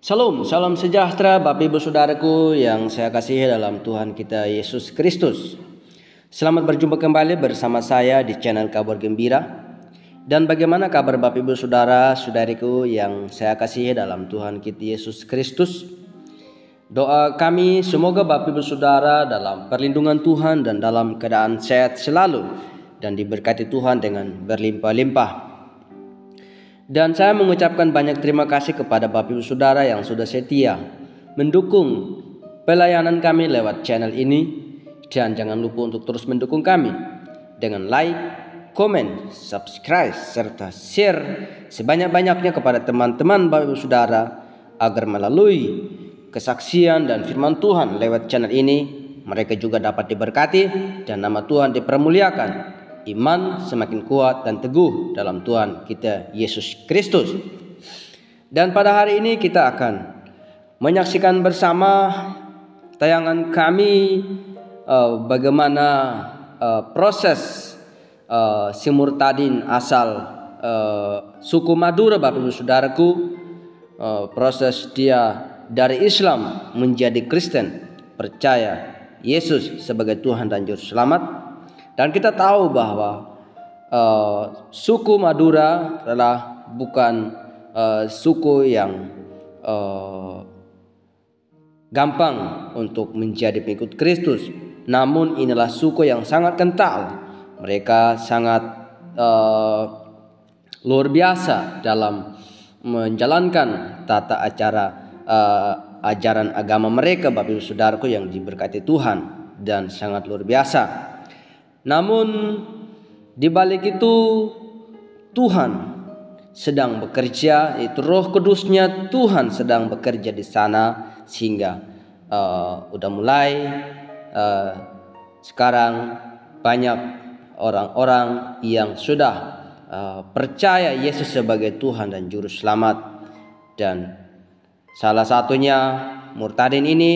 Salam, salam sejahtera Bapak Ibu Saudaraku yang saya kasihi dalam Tuhan kita Yesus Kristus. Selamat berjumpa kembali bersama saya di channel Kabar Gembira. Dan bagaimana kabar Bapak Ibu Saudara, saudariku yang saya kasihi dalam Tuhan kita Yesus Kristus? Doa kami semoga Bapak Ibu Saudara dalam perlindungan Tuhan dan dalam keadaan sehat selalu dan diberkati Tuhan dengan berlimpah-limpah. Dan saya mengucapkan banyak terima kasih kepada Bapak Ibu Saudara yang sudah setia mendukung pelayanan kami lewat channel ini. Dan jangan lupa untuk terus mendukung kami dengan like, komen, subscribe, serta share sebanyak-banyaknya kepada teman-teman Bapak Ibu Saudara agar melalui kesaksian dan firman Tuhan lewat channel ini mereka juga dapat diberkati dan nama Tuhan dipermuliakan. Iman semakin kuat dan teguh dalam Tuhan kita Yesus Kristus. Dan pada hari ini kita akan menyaksikan bersama tayangan kami bagaimana proses si murtadin asal suku Madura Bapak Ibu Saudaraku, proses dia dari Islam menjadi Kristen, percaya Yesus sebagai Tuhan dan Juru Selamat. Dan kita tahu bahwa suku Madura adalah bukan suku yang gampang untuk menjadi pengikut Kristus. Namun inilah suku yang sangat kental. Mereka sangat luar biasa dalam menjalankan tata acara ajaran agama mereka Bapak Ibu Saudaraku yang diberkati Tuhan dan sangat luar biasa. Namun di balik itu Tuhan sedang bekerja, itu Roh Kudusnya Tuhan sedang bekerja di sana sehingga udah mulai sekarang banyak orang-orang yang sudah percaya Yesus sebagai Tuhan dan Juru Selamat. Dan salah satunya murtadin ini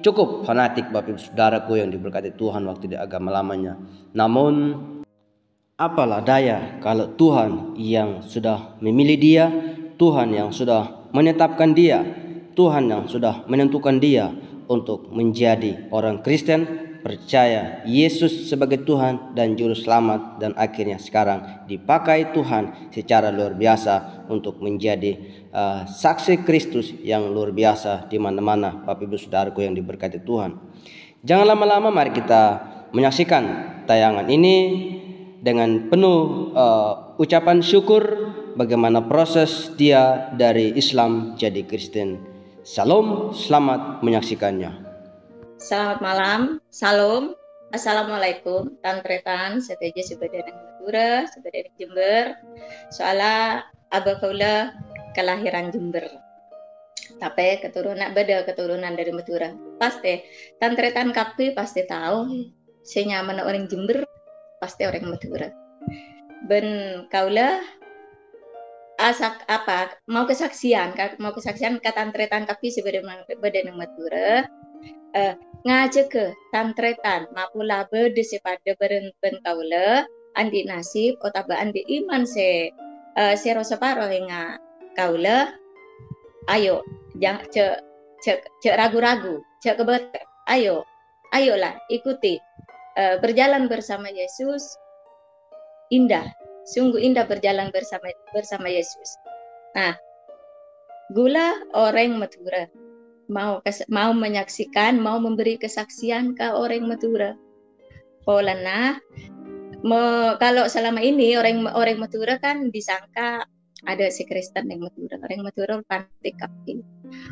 cukup fanatik Bapak Ibu Saudaraku yang diberkati Tuhan waktu di agama lamanya. Namun apalah daya kalau Tuhan yang sudah memilih dia, Tuhan yang sudah menetapkan dia, Tuhan yang sudah menentukan dia untuk menjadi orang Kristen, percaya Yesus sebagai Tuhan dan Juru Selamat, dan akhirnya sekarang dipakai Tuhan secara luar biasa untuk menjadi saksi Kristus yang luar biasa di mana-mana Bapak Ibu Saudaraku yang diberkati Tuhan. Jangan lama-lama, mari kita menyaksikan tayangan ini dengan penuh ucapan syukur bagaimana proses dia dari Islam jadi Kristen. Salam, selamat menyaksikannya. Selamat malam, salam, assalamualaikum, tantretan, seteja sebadan Madura, sebadan Jember, soalnya abah kaula kelahiran Jember, tapi keturunan dari Madura. Pasti tantretan kapi pasti tahu, senyaman orang Jember pasti orang Madura. Ben kaula asak apa mau kesaksian ke tantretan kapi sebadan Madura. Ngajak ke tantretan mapula berde sepada beren kaula andi nasib otaba andi iman se rosa paro hinga kaula ayo jangan cek ragu-ragu cek kebet ayolah ikuti berjalan bersama Yesus. Indah, sungguh indah berjalan bersama Yesus. Nah, gula orang Madura mau menyaksikan, mau memberi kesaksian ke orang Madura. Polana, kalau selama ini orang Madura kan disangka ada si Kristen yang Madura. Orang Madura pantik kapi.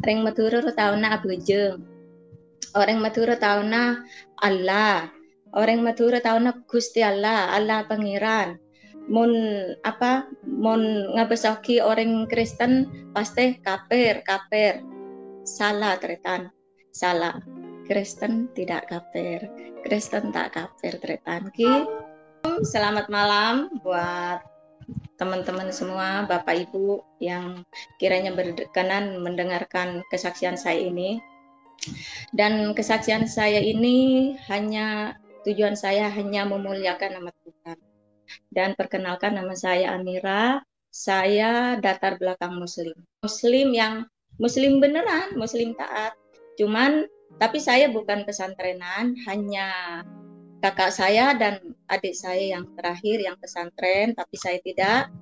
Orang Madura tahu na abujeng. Orang Madura tahu na Allah. Orang Madura tahu na Gusti Allah, Allah Pangeran. Mon ngabesoki orang Kristen pasti kafir. Salah tretan, salah. Kristen tidak kafir, Kristen tak kafir tretan ki. Selamat malam buat teman-teman semua, Bapak Ibu yang kiranya berkenan mendengarkan kesaksian saya ini. Dan kesaksian saya ini tujuan saya hanya memuliakan nama Tuhan. Dan perkenalkan, nama saya Amira. Saya latar belakang Muslim yang Muslim beneran, Muslim taat. Cuman tapi saya bukan pesantrenan, hanya kakak saya dan adik saya yang terakhir yang pesantren, tapi saya tidak.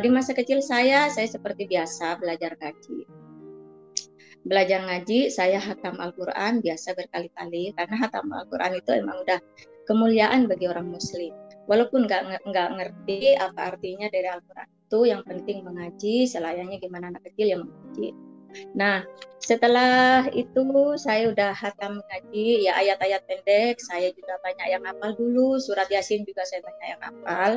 Di masa kecil saya seperti biasa belajar ngaji. Belajar ngaji, saya hatam Al-Quran biasa berkali-kali, karena hatam Al-Quran itu emang udah kemuliaan bagi orang Muslim. Walaupun nggak ngerti apa artinya dari Al-Quran itu, yang penting mengaji, selayaknya gimana anak kecil yang mengaji. Nah, setelah itu saya udah hatam mengaji, ya ayat-ayat pendek, saya juga banyak yang hafal dulu, surat Yasin juga saya banyak yang hafal.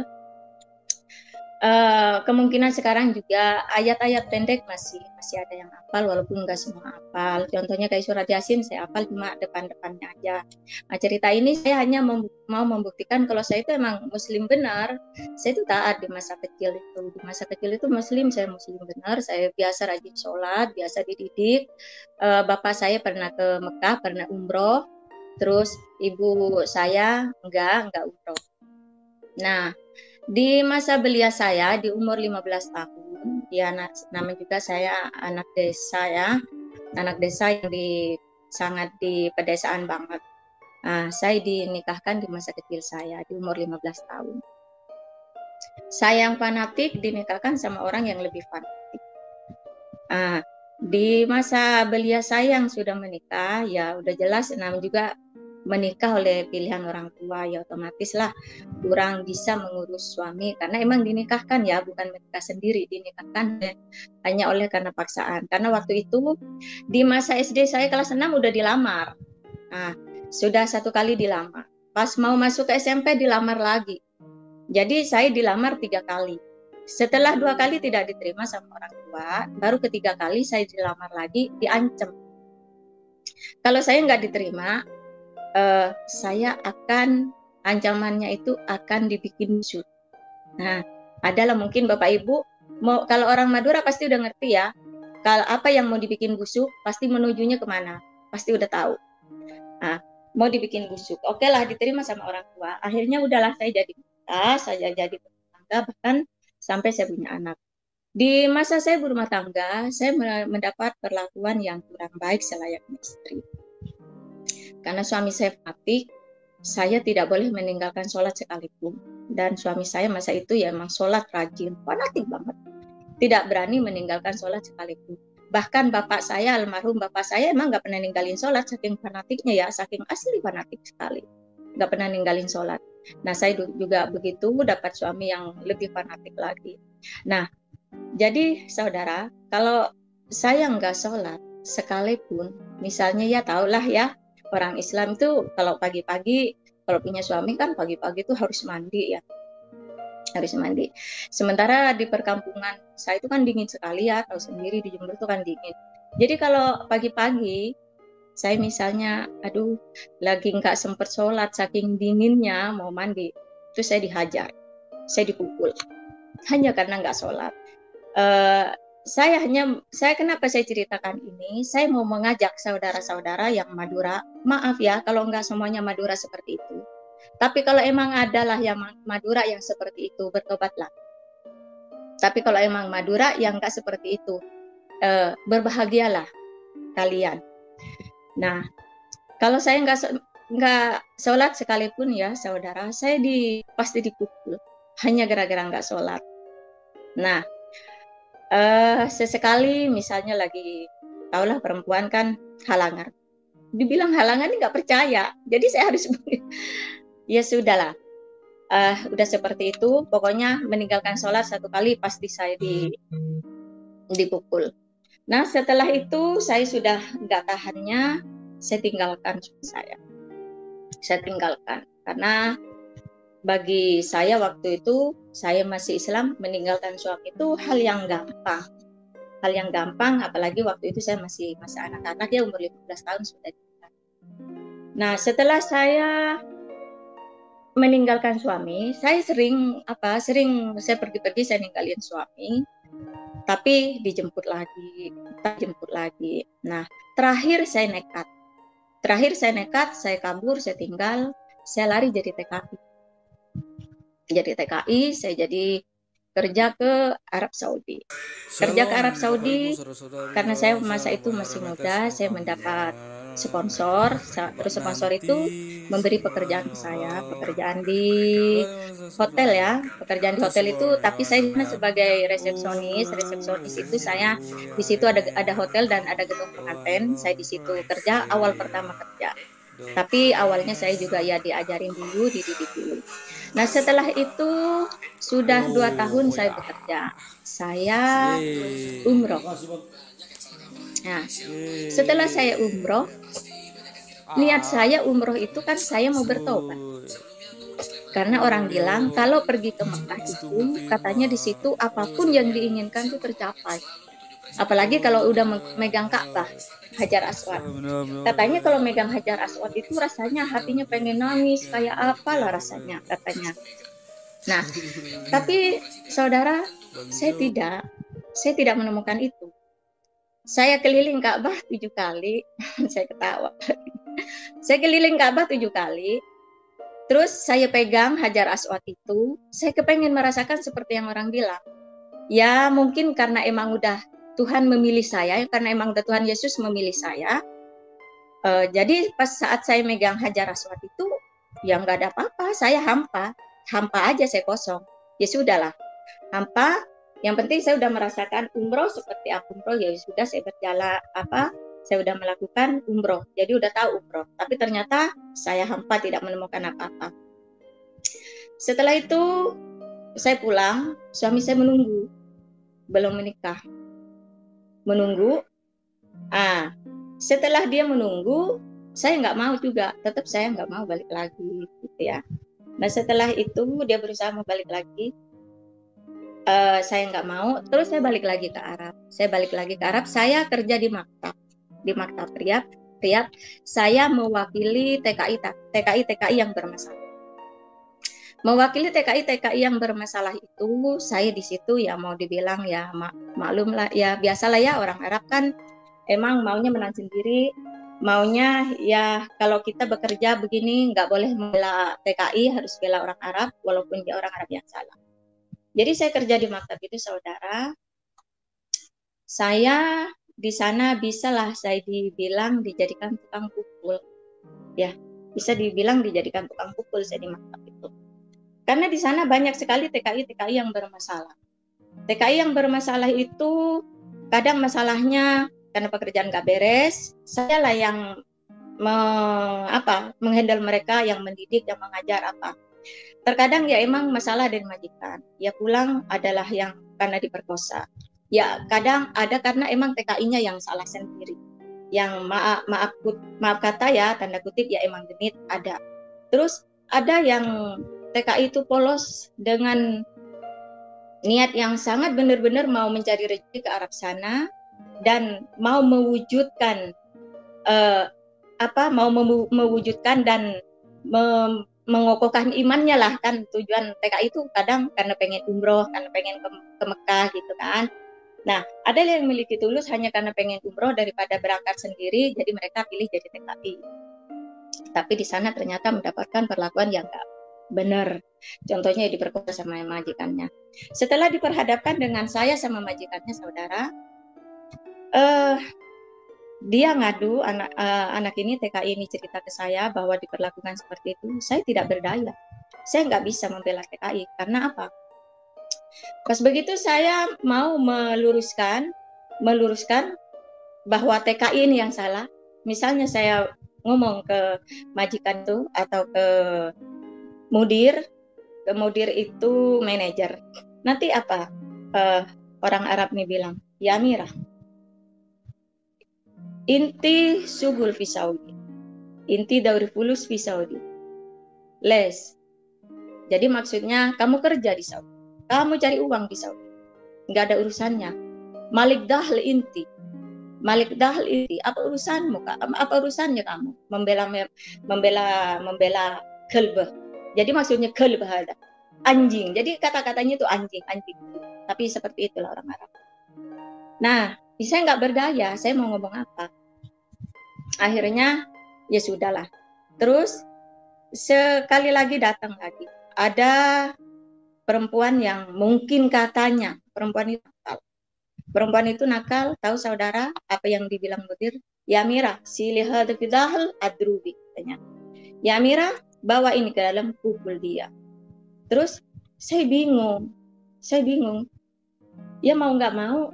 Kemungkinan sekarang juga ayat-ayat pendek masih ada yang hafal, walaupun nggak semua hafal. Contohnya kayak surat Yasin saya hafal cuma depan-depannya aja. Nah, cerita ini saya hanya mau membuktikan kalau saya itu emang Muslim benar. Saya itu taat di masa kecil itu. Di masa kecil itu Muslim, saya Muslim benar. Saya biasa rajin sholat, biasa dididik. Bapak saya pernah ke Mekah, pernah umroh. Terus ibu saya enggak umroh. Nah, di masa belia saya di umur 15 tahun, ya namanya juga saya anak desa ya, anak desa yang sangat di pedesaan banget. Nah, saya dinikahkan di masa kecil saya di umur 15 tahun. Saya yang fanatik dinikahkan sama orang yang lebih fanatik. Nah, di masa belia saya yang sudah menikah, ya udah jelas namanya juga menikah oleh pilihan orang tua, ya otomatis lah kurang bisa mengurus suami karena emang dinikahkan ya, bukan menikah sendiri, dinikahkan hanya oleh karena paksaan. Karena waktu itu di masa SD saya kelas 6 udah dilamar. Nah, sudah 1 kali dilamar. Pas mau masuk ke SMP dilamar lagi. Jadi saya dilamar 3 kali. Setelah 2 kali tidak diterima sama orang tua, baru ketiga kali saya dilamar lagi, diancam. Kalau saya nggak diterima, saya akan ancamannya itu akan dibikin busuk. Nah, adalah mungkin Bapak Ibu kalau orang Madura pasti udah ngerti ya. Kalau apa yang mau dibikin busuk pasti menujunya kemana, pasti udah tahu. Nah, mau dibikin busuk, oke lah diterima sama orang tua. Akhirnya udahlah saya jadi bertangga, bahkan sampai saya punya anak. Di masa saya berumah tangga, saya mendapat perlakuan yang kurang baik selayaknya istri. Karena suami saya fanatik, saya tidak boleh meninggalkan sholat sekalipun. Dan suami saya masa itu ya emang sholat rajin, fanatik banget. Tidak berani meninggalkan sholat sekalipun. Bahkan bapak saya, almarhum bapak saya emang gak pernah ninggalin sholat, saking fanatiknya ya, saking asli fanatik sekali. Gak pernah ninggalin sholat. Nah, saya juga begitu, dapat suami yang lebih fanatik lagi. Nah, jadi saudara, kalau saya nggak sholat sekalipun, misalnya ya tahulah ya, orang Islam itu kalau pagi-pagi, kalau punya suami kan pagi-pagi itu harus mandi ya, harus mandi. Sementara di perkampungan saya itu kan dingin sekali ya, tahu sendiri di Jember itu kan dingin. Jadi kalau pagi-pagi saya misalnya, aduh lagi nggak sempet sholat saking dinginnya mau mandi, itu saya dihajar, saya dipukul, hanya karena nggak sholat. Saya kenapa saya ceritakan ini, saya mau mengajak saudara-saudara yang Madura, maaf ya kalau nggak semuanya Madura seperti itu, tapi kalau emang adalah yang Madura yang seperti itu, bertobatlah. Tapi kalau emang Madura yang nggak seperti itu, berbahagialah kalian. Nah, kalau saya nggak sholat sekalipun ya saudara, saya pasti dipukul hanya gara-gara nggak sholat. Nah, sesekali misalnya lagi, taulah perempuan kan halangan, dibilang halangan ini nggak percaya, jadi saya harus ya sudahlah, udah seperti itu, pokoknya meninggalkan sholat 1 kali pasti saya dipukul. Nah, setelah itu saya sudah nggak tahannya, saya tinggalkan suami saya tinggalkan karena bagi saya waktu itu, saya masih Islam, meninggalkan suami itu hal yang gampang, apalagi waktu itu saya masih anak-anak ya, umur 15 tahun sudah nikah. Nah, setelah saya meninggalkan suami, saya sering saya pergi-pergi, saya ninggalin suami, tapi dijemput lagi. Nah, terakhir saya nekat, saya kabur, saya tinggal, saya lari jadi TKI, saya jadi kerja ke Arab Saudi. Kerja ke Arab Saudi karena saya masa itu masih muda, saya mendapat sponsor, terus sponsor itu memberi pekerjaan ke saya, pekerjaan di hotel ya, pekerjaan di hotel itu, tapi saya di sana sebagai resepsionis. Resepsionis itu saya di situ ada hotel dan ada gedung pengantin, saya di situ kerja, awal pertama kerja. Tapi awalnya saya juga ya diajarin dulu, dididik dulu. Nah setelah itu sudah 2 tahun saya bekerja. Saya umroh. Nah setelah saya umroh, niat saya umroh itu kan saya mau bertobat. Karena orang bilang kalau pergi ke Mekah itu katanya di situ apapun yang diinginkan itu tercapai. Apalagi kalau udah megang Ka'bah, Hajar Aswad. Katanya kalau megang Hajar Aswad itu rasanya hatinya pengen nangis, kayak apalah rasanya katanya. Nah, tapi saudara, saya tidak menemukan itu. Saya keliling Ka'bah 7 kali, saya ketawa. Saya keliling Ka'bah 7 kali, terus saya pegang Hajar Aswad itu, saya kepengen merasakan seperti yang orang bilang. Ya mungkin karena emang udah Tuhan memilih saya, karena emang Tuhan Yesus memilih saya. Jadi pas saat saya megang Hajar Aswad itu, ya nggak ada apa-apa, saya hampa aja, saya kosong. Ya sudahlah, hampa. Yang penting saya udah merasakan umroh seperti apa umroh, ya sudah saya berjalan saya udah melakukan umroh, jadi udah tahu umroh. Tapi ternyata saya hampa, tidak menemukan apa-apa. Setelah itu saya pulang, suami saya menunggu, belum menikah. Menunggu. Setelah dia menunggu, saya nggak mau juga, tetap saya nggak mau balik lagi, gitu ya. Nah setelah itu dia berusaha mau balik lagi, saya nggak mau, terus saya balik lagi ke Arab. Saya kerja di maktab Riyadh. Saya mewakili TKI yang bermasalah. Mewakili TKI yang bermasalah itu, saya di situ ya mau dibilang ya maklum lah, ya biasalah ya, orang Arab kan emang maunya menang sendiri, maunya ya kalau kita bekerja begini nggak boleh membela TKI, harus bela orang Arab walaupun dia orang Arab yang salah. Jadi saya kerja di maktab itu, saudara. Saya di sana bisalah saya dibilang dijadikan tukang pukul. Ya, bisa dibilang dijadikan tukang pukul saya di maktab itu. Karena di sana banyak sekali TKI yang bermasalah. TKI yang bermasalah itu kadang masalahnya karena pekerjaan gak beres, saya lah yang menghandle mereka, yang mendidik, yang mengajar apa. Terkadang ya emang masalah dari majikan. Ya pulang adalah yang karena diperkosa. Ya kadang ada karena emang TKI-nya yang salah sendiri. Yang maaf kata ya, tanda kutip ya emang genit ada. Terus ada yang TKI itu polos dengan niat yang sangat benar-benar mau mencari rezeki ke Arab sana dan mau mewujudkan mewujudkan dan mengokohkan imannya lah, kan tujuan TKI itu kadang karena pengen umroh, karena pengen ke Mekah gitu kan. Nah, ada yang memiliki tulus hanya karena pengen umroh daripada berangkat sendiri, jadi mereka pilih jadi TKI. Tapi di sana ternyata mendapatkan perlakuan yang enggak benar. Contohnya diperkosa sama majikannya. Setelah diperhadapkan dengan saya sama majikannya, saudara, dia ngadu, anak ini TKI ini cerita ke saya bahwa diperlakukan seperti itu. Saya tidak berdaya. Saya nggak bisa membela TKI. Karena apa? Pas begitu saya mau meluruskan bahwa TKI ini yang salah. Misalnya saya ngomong ke majikan itu atau ke mudir itu manajer. Nanti apa? Orang Arab nih bilang, ya Amirah, inti sugul fi Saudi, inti dauri fulus fi Saudi, les. Jadi maksudnya kamu kerja di Saudi, kamu cari uang di Saudi, nggak ada urusannya. Malik dahl inti, apa urusanmu? Apa urusannya kamu membela kelbah? Jadi maksudnya kelbah ada anjing. Jadi kata-katanya itu anjing. Tapi seperti itulah orang Arab. Nah, saya nggak berdaya. Saya mau ngomong apa? Akhirnya ya sudahlah. Terus sekali lagi datang lagi. Ada perempuan yang mungkin katanya perempuan itu nakal. Perempuan itu nakal, tahu saudara apa yang dibilang Mudir? Ya Mira, silihad fidahal adrubi katanya. Ya Mira, bawa ini ke dalam, pukul dia. Terus saya bingung. Ya mau nggak mau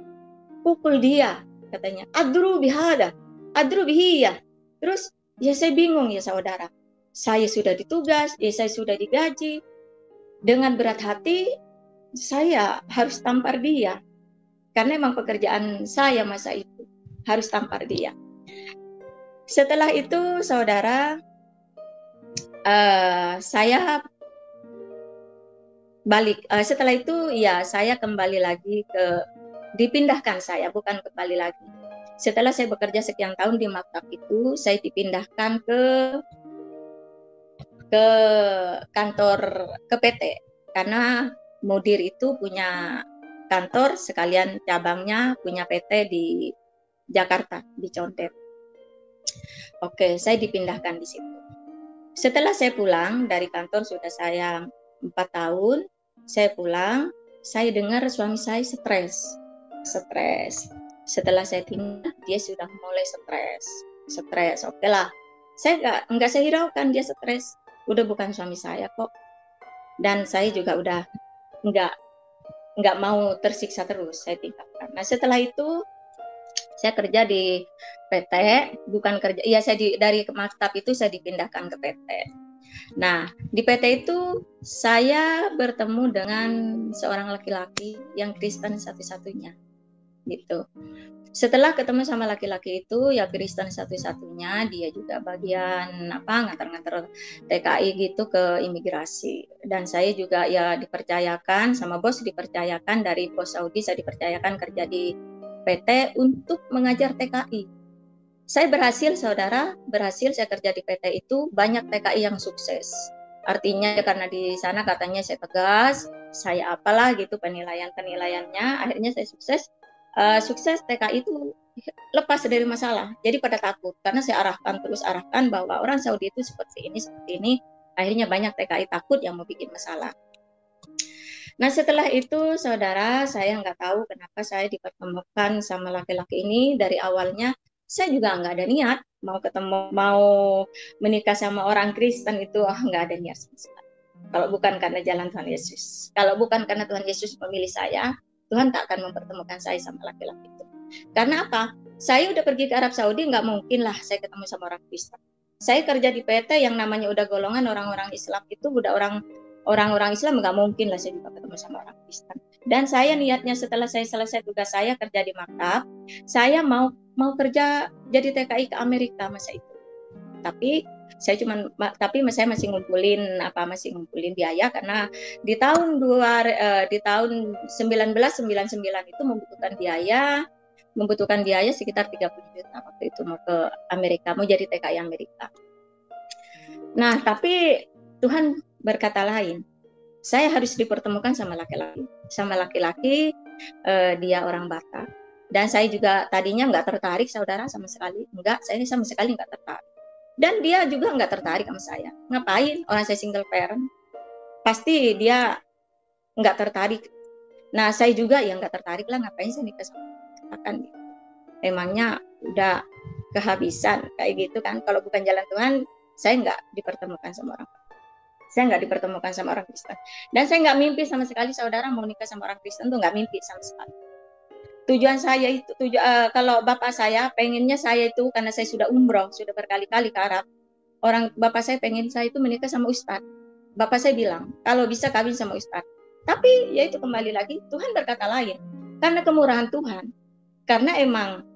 pukul dia katanya. Adrubi hada, adrubi hiya. Terus ya saya bingung ya saudara. Saya sudah ditugas, saya sudah digaji. Dengan berat hati saya harus tampar dia. Karena memang pekerjaan saya masa itu harus tampar dia. Setelah itu saudara, saya balik. Setelah itu ya saya kembali lagi dipindahkan saya, bukan kembali lagi. Setelah saya bekerja sekian tahun di maktab itu, saya dipindahkan ke kantor ke PT karena Mudir itu punya kantor sekalian cabangnya punya PT di Jakarta di Condet. Oke, saya dipindahkan di situ. Setelah saya pulang dari kantor sudah saya 4 tahun, saya pulang, saya dengar suami saya stres. Setelah saya tinggal, dia sudah mulai stres. Oke lah, saya nggak saya hiraukan dia stres. Udah bukan suami saya kok. Dan saya juga udah nggak mau tersiksa terus, saya tinggalkan. Nah setelah itu saya kerja di PT, bukan kerja, ya saya dari maktab itu saya dipindahkan ke PT. Nah di PT itu saya bertemu dengan seorang laki-laki yang Kristen satu-satunya, gitu. Setelah ketemu sama laki-laki itu, ya Kristen satu-satunya, dia juga bagian ngantar-ngantar TKI gitu ke imigrasi. Dan saya juga ya dipercayakan sama bos, dipercayakan dari bos Saudi, saya dipercayakan kerja di PT untuk mengajar TKI. Saya berhasil, saudara, saya kerja di PT itu, banyak TKI yang sukses. Artinya karena di sana katanya saya tegas, saya apalah gitu penilaiannya, akhirnya saya sukses. Sukses TKI itu lepas dari masalah. Jadi pada takut karena saya arahkan bahwa orang Saudi itu seperti ini. Akhirnya banyak TKI takut yang mau bikin masalah. Nah setelah itu saudara, saya nggak tahu kenapa saya dipertemukan sama laki-laki ini. Dari awalnya saya juga nggak ada niat mau menikah sama orang Kristen itu, nggak ada niat sama sekali. Kalau bukan karena jalan Tuhan Yesus, kalau bukan karena Tuhan Yesus memilih saya, Tuhan tak akan mempertemukan saya sama laki-laki itu. Karena apa? Saya udah pergi ke Arab Saudi, nggak mungkin lah saya ketemu sama orang Kristen. Saya kerja di PT yang namanya udah golongan orang-orang Islam itu, udah orang-orang Islam, nggak mungkin lah saya juga ketemu sama orang Kristen. Dan saya niatnya setelah saya selesai tugas saya kerja di maktab, saya mau kerja jadi TKI ke Amerika masa itu. Tapi saya masih ngumpulin biaya karena di tahun 1999 itu membutuhkan biaya sekitar 30 juta waktu itu mau ke Amerika, mau jadi TKI Amerika. Nah, tapi Tuhan berkata lain. Saya harus dipertemukan sama laki-laki. Dia orang Batak. Dan saya juga tadinya nggak tertarik, saudara, sama sekali. Saya sama sekali nggak tertarik. Dan dia juga nggak tertarik sama saya. Ngapain? Orang saya single parent. Pasti dia nggak tertarik. Nah, saya juga yang nggak tertarik lah. Ngapain saya nikah sama dia? Emangnya udah kehabisan kayak gitu kan? Kalau bukan jalan Tuhan, saya nggak dipertemukan sama orang. Saya nggak dipertemukan sama orang Kristen. Dan saya nggak mimpi sama sekali, saudara, mau nikah sama orang Kristen tuh nggak mimpi sama sekali. Tujuan saya itu, kalau bapak saya pengennya saya itu, karena saya sudah umroh, sudah berkali-kali ke Arab, bapak saya pengen saya itu menikah sama ustadz. Bapak saya bilang, kalau bisa kawin sama ustadz. Tapi ya itu kembali lagi, Tuhan berkata lain. Karena kemurahan Tuhan. Karena emang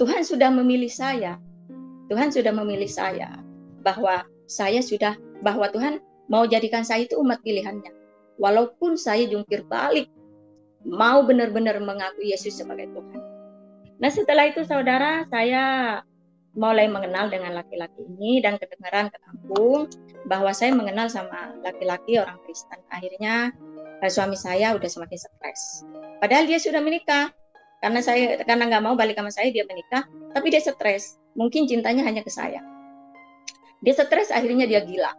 Tuhan sudah memilih saya. Bahwa Tuhan mau jadikan saya itu umat pilihannya. Walaupun saya jungkir balik, mau benar-benar mengakui Yesus sebagai Tuhan. Nah setelah itu saudara, saya mulai mengenal dengan laki-laki ini dan kedengaran ke kampung bahwa saya mengenal sama laki-laki orang Kristen. Akhirnya suami saya udah semakin stres. Padahal dia sudah menikah. Karena nggak mau balik sama saya, dia menikah. Tapi dia stres. Mungkin cintanya hanya ke saya. Dia stres, akhirnya dia gila.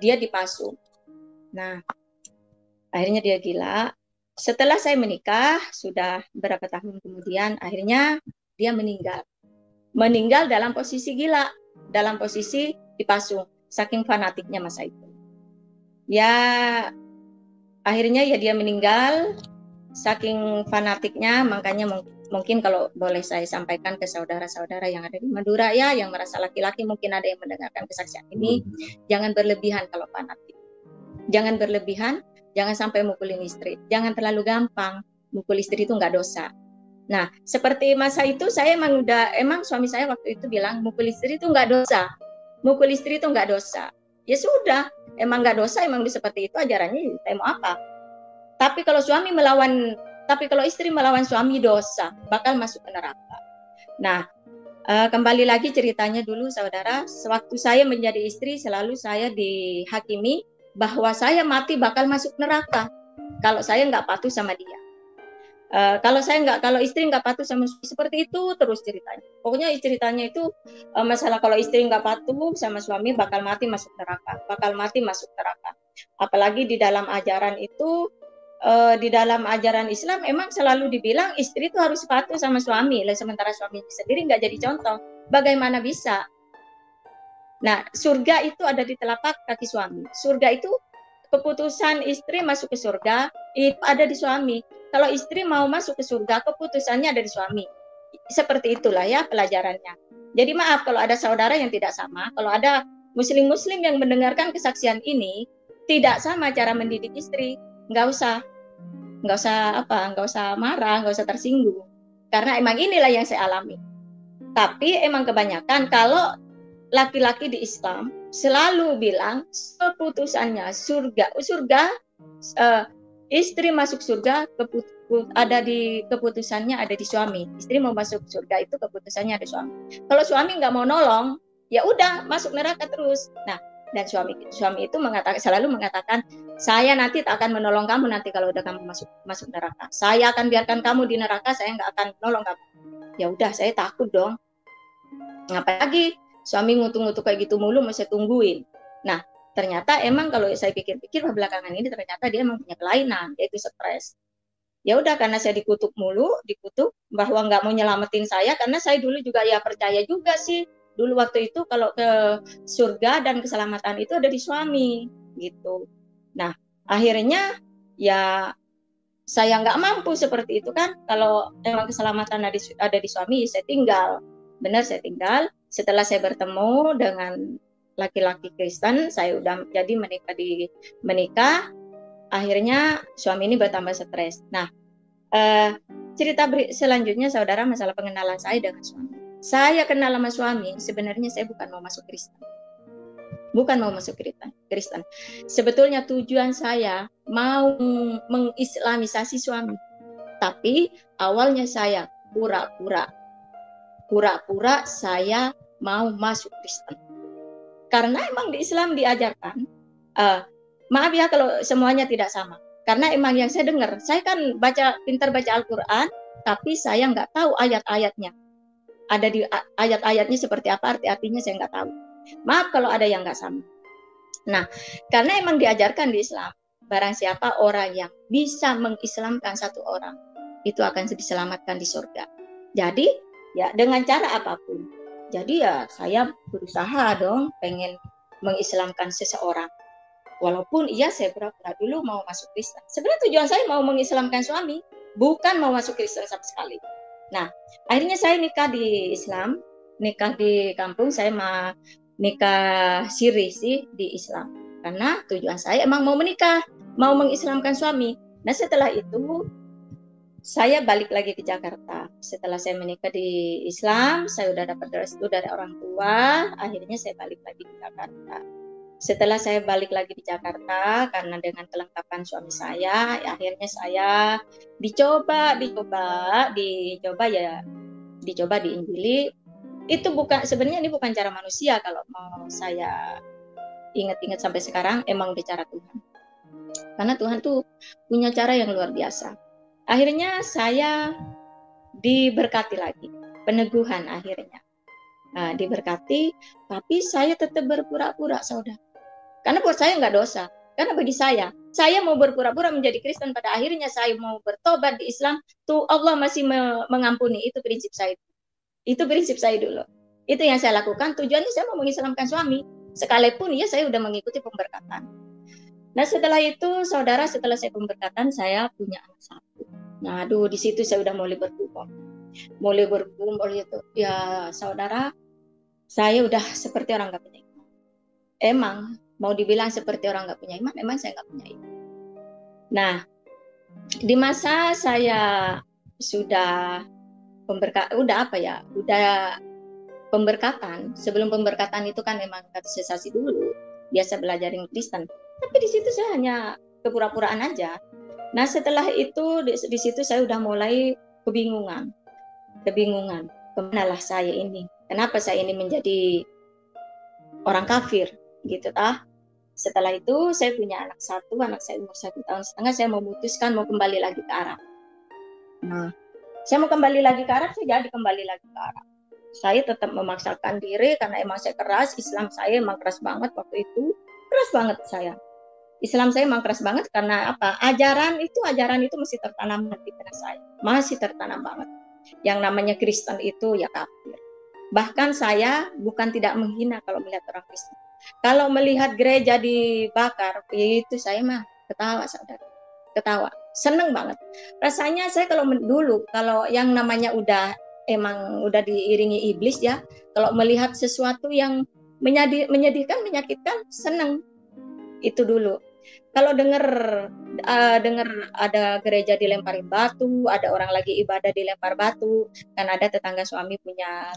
Dia dipasung. Nah, akhirnya dia gila. Setelah saya menikah, sudah berapa tahun kemudian, akhirnya dia meninggal. Meninggal dalam posisi gila, dalam posisi dipasung, saking fanatiknya masa itu. Ya, akhirnya ya dia meninggal, saking fanatiknya, makanya mungkin kalau boleh saya sampaikan ke saudara-saudara yang ada di Madura ya, yang merasa laki-laki, mungkin ada yang mendengarkan kesaksian ini, jangan berlebihan kalau fanatik. Jangan berlebihan, jangan sampai mukulin istri. Jangan terlalu gampang, mukul istri itu nggak dosa. Nah, seperti masa itu saya emang suami saya waktu itu bilang mukul istri itu nggak dosa. Mukul istri itu nggak dosa. Ya sudah, emang nggak dosa, emang seperti itu ajarannya, saya mau apa. Tapi kalau istri melawan suami dosa, bakal masuk ke neraka. Nah, kembali lagi ceritanya dulu saudara, sewaktu saya menjadi istri selalu saya dihakimi bahwa saya mati bakal masuk neraka kalau saya nggak patuh sama dia. Kalau istri nggak patuh sama suami, seperti itu terus ceritanya. Pokoknya ceritanya itu masalah kalau istri nggak patuh sama suami bakal mati masuk neraka, bakal mati masuk neraka. Apalagi di dalam ajaran itu, di dalam ajaran Islam emang selalu dibilang istri itu harus patuh sama suami, sementara suami sendiri nggak jadi contoh. Bagaimana bisa? Nah, surga itu ada di telapak kaki suami. Surga itu keputusan istri masuk ke surga itu ada di suami. Kalau istri mau masuk ke surga, keputusannya ada di suami. Seperti itulah ya pelajarannya. Jadi maaf kalau ada saudara yang tidak sama, kalau ada muslim-muslim yang mendengarkan kesaksian ini tidak sama cara mendidik istri, nggak usah marah, nggak usah tersinggung. Karena emang inilah yang saya alami. Tapi emang kebanyakan kalau laki-laki di Islam selalu bilang keputusannya surga, istri masuk surga keputusannya ada di suami. Istri mau masuk surga itu keputusannya ada di suami. Kalau suami nggak mau nolong, ya udah masuk neraka terus. Nah, dan suami itu selalu mengatakan, saya nanti tak akan menolong kamu nanti kalau udah kamu masuk neraka. Saya akan biarkan kamu di neraka, saya nggak akan menolong kamu. Ya udah, saya takut dong. Apalagi suami ngutu-ngutu kayak gitu mulu, mau saya tungguin. Nah, ternyata emang kalau saya pikir-pikir belakangan ini ternyata dia emang punya kelainan, yaitu stres. Ya udah, karena saya dikutuk bahwa nggak mau nyelamatin saya, karena saya dulu juga ya percaya juga sih dulu waktu itu kalau ke surga dan keselamatan itu ada di suami gitu. Nah, akhirnya ya saya nggak mampu seperti itu kan. Kalau emang keselamatan ada di suami, saya tinggal. Benar, saya tinggal. Setelah saya bertemu dengan laki-laki Kristen, saya udah jadi menikah. Akhirnya suami ini bertambah stres. Nah, cerita selanjutnya saudara, masalah pengenalan saya dengan suami. Saya kenal sama suami, sebenarnya saya bukan mau masuk Kristen. Kristen. Sebetulnya tujuan saya mau mengislamisasi suami. Tapi awalnya saya pura-pura saya mau masuk Kristen. Karena emang di Islam diajarkan, maaf ya kalau semuanya tidak sama. Karena emang yang saya dengar, saya kan pintar baca Al-Quran, tapi saya nggak tahu ayat-ayatnya. Ada di ayat-ayatnya seperti apa, artinya saya nggak tahu. Maaf kalau ada yang nggak sama. Nah, karena emang diajarkan di Islam, barang siapa orang yang bisa mengislamkan satu orang, itu akan diselamatkan di surga. Jadi, ya dengan cara apapun. Jadi ya saya berusaha dong pengen mengislamkan seseorang. Walaupun iya saya pura-pura dulu mau masuk Kristen. Sebenarnya tujuan saya mau mengislamkan suami, bukan mau masuk Kristen sama sekali. Nah, akhirnya saya nikah di Islam, nikah di kampung, saya nikah siri sih di Islam. Karena tujuan saya emang mau menikah, mau mengislamkan suami. Nah, setelah itu saya balik lagi ke Jakarta. Setelah saya menikah di Islam, saya udah dapat restu dari orang tua, akhirnya saya balik lagi ke Jakarta. Setelah saya balik lagi di Jakarta, karena dengan kelengkapan suami saya, akhirnya saya dicoba diinjili. Itu sebenarnya ini bukan cara manusia kalau mau saya ingat-ingat sampai sekarang, emang bicara Tuhan. Karena Tuhan tuh punya cara yang luar biasa. Akhirnya saya diberkati lagi, peneguhan akhirnya. Diberkati, tapi saya tetap berpura-pura, saudara. Karena buat saya nggak dosa. Karena bagi saya mau berpura-pura menjadi Kristen, pada akhirnya saya mau bertobat di Islam, tuh Allah masih mengampuni. Itu prinsip saya. Itu prinsip saya dulu. Itu yang saya lakukan. Tujuannya saya mau mengislamkan suami. Sekalipun ya saya udah mengikuti pemberkatan. Nah setelah itu, saudara, setelah saya pemberkatan, saya punya anak satu. Nah, aduh, di situ saya udah mulai bergumul. Mulai bergumul itu. Ya, saudara, saya udah seperti orang gak punya iman. Emang, mau dibilang seperti orang gak punya iman, emang saya gak punya iman. Nah, di masa saya sudah udah pemberkatan. Sebelum pemberkatan itu kan memang kategorisasi dulu, biasa belajarin Kristen. Tapi di situ saya hanya kepura-puraan aja. Nah setelah itu di situ saya udah mulai kebingungan. Kemanalah saya ini? Kenapa saya ini menjadi orang kafir? Gitu tah. Setelah itu saya punya anak satu, anak saya umur 1,5 tahun. Saya memutuskan mau kembali lagi ke Arab. Nah, saya mau kembali lagi ke Arab, saya jadi kembali lagi ke Arab. Saya tetap memaksakan diri karena emang saya keras. Islam saya emang keras banget waktu itu, keras banget saya. Islam saya emang keras banget karena apa? Ajaran itu masih tertanam di benak saya, masih tertanam banget. Yang namanya Kristen itu ya kafir. Bahkan saya bukan tidak menghina kalau melihat orang Kristen. Kalau melihat gereja dibakar, itu saya mah ketawa, saudara. Ketawa, seneng banget. Rasanya saya dulu kalau yang namanya emang udah diiringi iblis ya, kalau melihat sesuatu yang menyedihkan, menyakitkan, seneng. Itu dulu. Kalau dengar ada gereja dilemparin batu, ada orang lagi ibadah dilempar batu, kan ada tetangga suami punya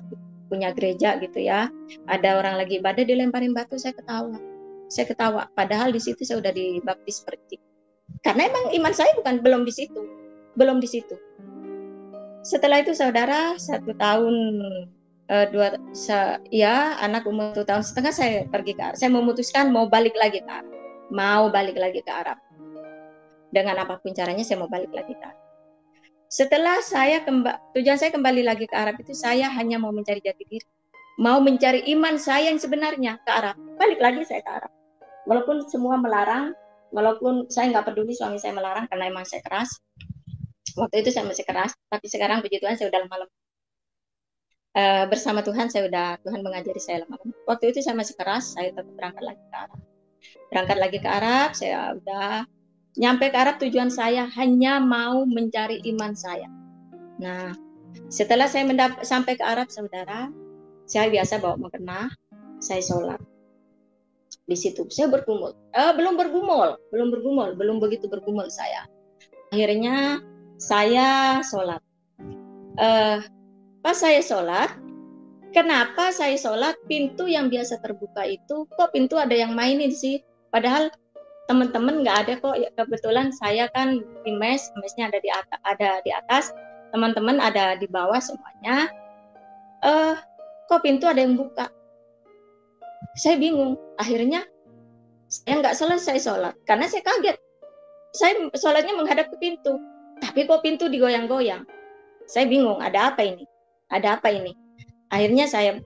gereja gitu ya. Ada orang lagi ibadah dilemparin batu, saya ketawa. Saya ketawa. Padahal di situ saya udah dibaptis percik. Karena emang iman saya belum di situ. Belum di situ. Setelah itu saudara, 1 tahun anak umur 1,5 tahun saya pergi ke Arab. Saya memutuskan mau balik lagi ke Arab. Mau balik lagi ke Arab. Dengan apapun caranya saya mau balik lagi ke Arab. Setelah tujuan saya kembali lagi ke Arab itu, saya hanya mau mencari jati diri. Mau mencari iman saya yang sebenarnya ke Arab. Balik lagi saya ke Arab. Walaupun semua melarang, walaupun saya nggak peduli suami saya melarang karena emang saya keras. Waktu itu saya masih keras, tapi sekarang puji Tuhan saya udah lemah. Bersama Tuhan Tuhan mengajari saya lemah. Waktu itu saya masih keras, saya tetap berangkat lagi ke Arab. Berangkat lagi ke Arab, saya udah nyampe ke Arab, tujuan saya hanya mau mencari iman saya. Nah, setelah saya sampai ke Arab, saudara, saya biasa bawa mukena, saya sholat. Di situ saya bergumul. Belum begitu bergumul saya. Akhirnya saya sholat. Pas saya sholat, kenapa saya sholat? Pintu yang biasa terbuka itu, kok pintu ada yang mainin sih? Padahal teman-teman nggak ada kok. Kebetulan saya kan di mesnya ada di atas, teman-teman ada di bawah semuanya. Kok pintu ada yang buka? Saya bingung. Akhirnya saya nggak selesai sholat karena saya kaget. Saya sholatnya menghadap ke pintu, tapi kok pintu digoyang-goyang. Saya bingung, ada apa ini? Ada apa ini? Akhirnya saya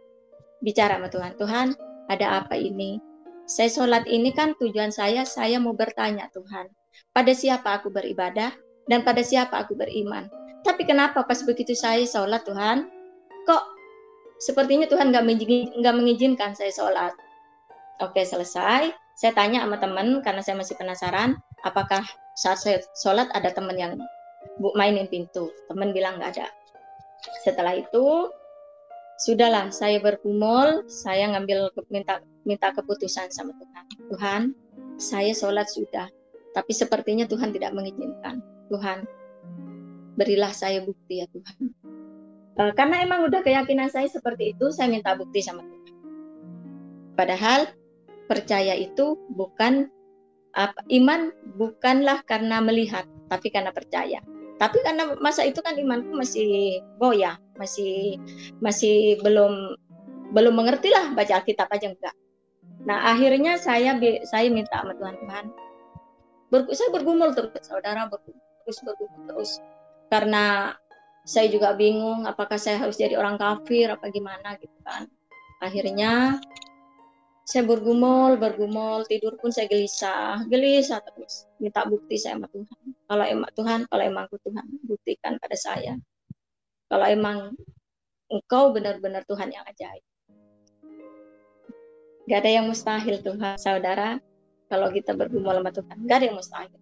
bicara sama Tuhan. Tuhan, ada apa ini? Saya sholat ini kan tujuan saya mau bertanya Tuhan, pada siapa aku beribadah dan pada siapa aku beriman. Tapi kenapa pas begitu saya sholat Tuhan, kok sepertinya Tuhan nggak mengizinkan saya sholat. Oke, selesai. Saya tanya sama teman karena saya masih penasaran, apakah saat saya sholat ada teman yang mainin pintu. Teman bilang nggak ada. Setelah itu, sudahlah saya bergumul, saya minta keputusan sama Tuhan. Tuhan, saya sholat sudah, tapi sepertinya Tuhan tidak mengizinkan. Tuhan, berilah saya bukti ya Tuhan. Karena emang udah keyakinan saya seperti itu, saya minta bukti sama Tuhan. Padahal percaya itu iman bukanlah karena melihat, tapi karena percaya. Tapi karena masa itu kan imanku masih goyah, masih belum mengerti lah, baca Alkitab aja enggak. Nah akhirnya saya minta sama Tuhan, saya bergumul terus, saudara, bergumul terus karena saya juga bingung apakah saya harus jadi orang kafir apa gimana gitu kan. Akhirnya Saya bergumul, tidur pun saya gelisah terus. Minta bukti saya sama Tuhan. Kalau emang Tuhan, buktikan pada saya. Kalau emang Engkau benar-benar Tuhan yang ajaib. Gak ada yang mustahil Tuhan, saudara. Kalau kita bergumul sama Tuhan, gak ada yang mustahil.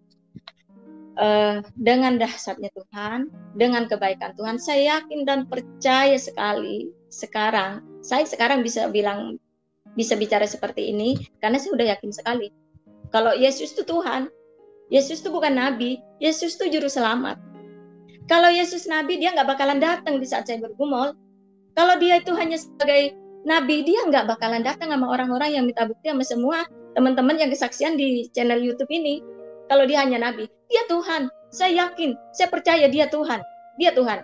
Dengan dahsyatnya Tuhan, dengan kebaikan Tuhan, saya yakin dan percaya sekali saya sekarang bisa bicara seperti ini karena saya sudah yakin sekali kalau Yesus itu Tuhan. Yesus itu bukan nabi, Yesus itu juru selamat. Kalau Yesus nabi, dia nggak bakalan datang di saat saya bergumul. Kalau dia itu hanya sebagai nabi, dia nggak bakalan datang sama orang-orang yang minta bukti sama semua teman-teman yang kesaksian di channel YouTube ini. Kalau dia hanya nabi, dia Tuhan. Saya yakin, saya percaya dia Tuhan. Dia Tuhan.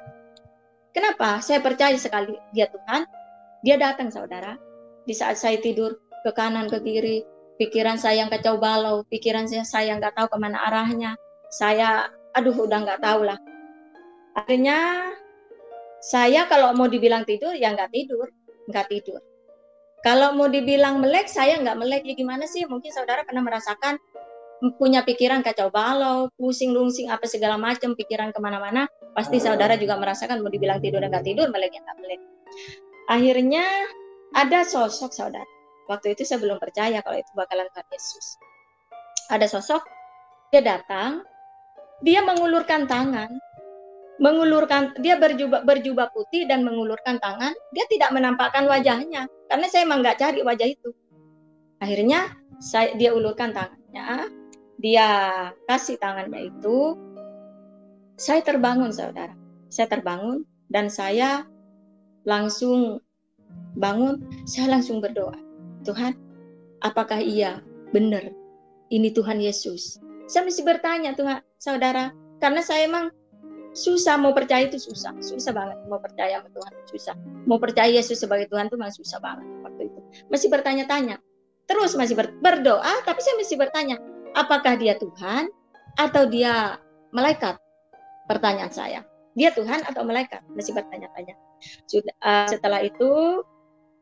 Kenapa? Saya percaya sekali dia Tuhan. Dia datang, saudara. Di saat saya tidur ke kanan, ke kiri, pikiran saya yang kacau balau, pikiran saya nggak tahu kemana arahnya. Saya, udah nggak tahu lah. Akhirnya saya kalau mau dibilang tidur, ya nggak tidur. Kalau mau dibilang melek, saya nggak melek. Ya gimana sih? Mungkin saudara pernah merasakan punya pikiran kacau balau, pusing lungsing apa segala macam, pikiran kemana-mana. Pasti saudara juga merasakan mau dibilang tidur dan nggak tidur, melek ya nggak melek. Akhirnya ada sosok saudara. Waktu itu saya belum percaya kalau itu bakalan Tuhan Yesus. Ada sosok, dia datang, dia mengulurkan tangan, dia berjubah putih dan mengulurkan tangan. Dia tidak menampakkan wajahnya, karena saya emang nggak cari wajah itu. Akhirnya dia ulurkan tangannya, dia kasih tangannya itu. Saya terbangun saudara. Saya terbangun dan saya langsung bangun, saya langsung berdoa. Tuhan, apakah iya benar ini Tuhan Yesus? Saya mesti bertanya Tuhan, saudara, karena saya emang susah mau percaya itu susah banget mau percaya sama Tuhan, susah. Mau percaya Yesus sebagai Tuhan itu memang susah banget waktu itu. Masih bertanya-tanya, terus masih berdoa, tapi saya mesti bertanya, apakah dia Tuhan atau dia malaikat? Pertanyaan saya, dia Tuhan atau malaikat? Masih bertanya-tanya. Setelah itu,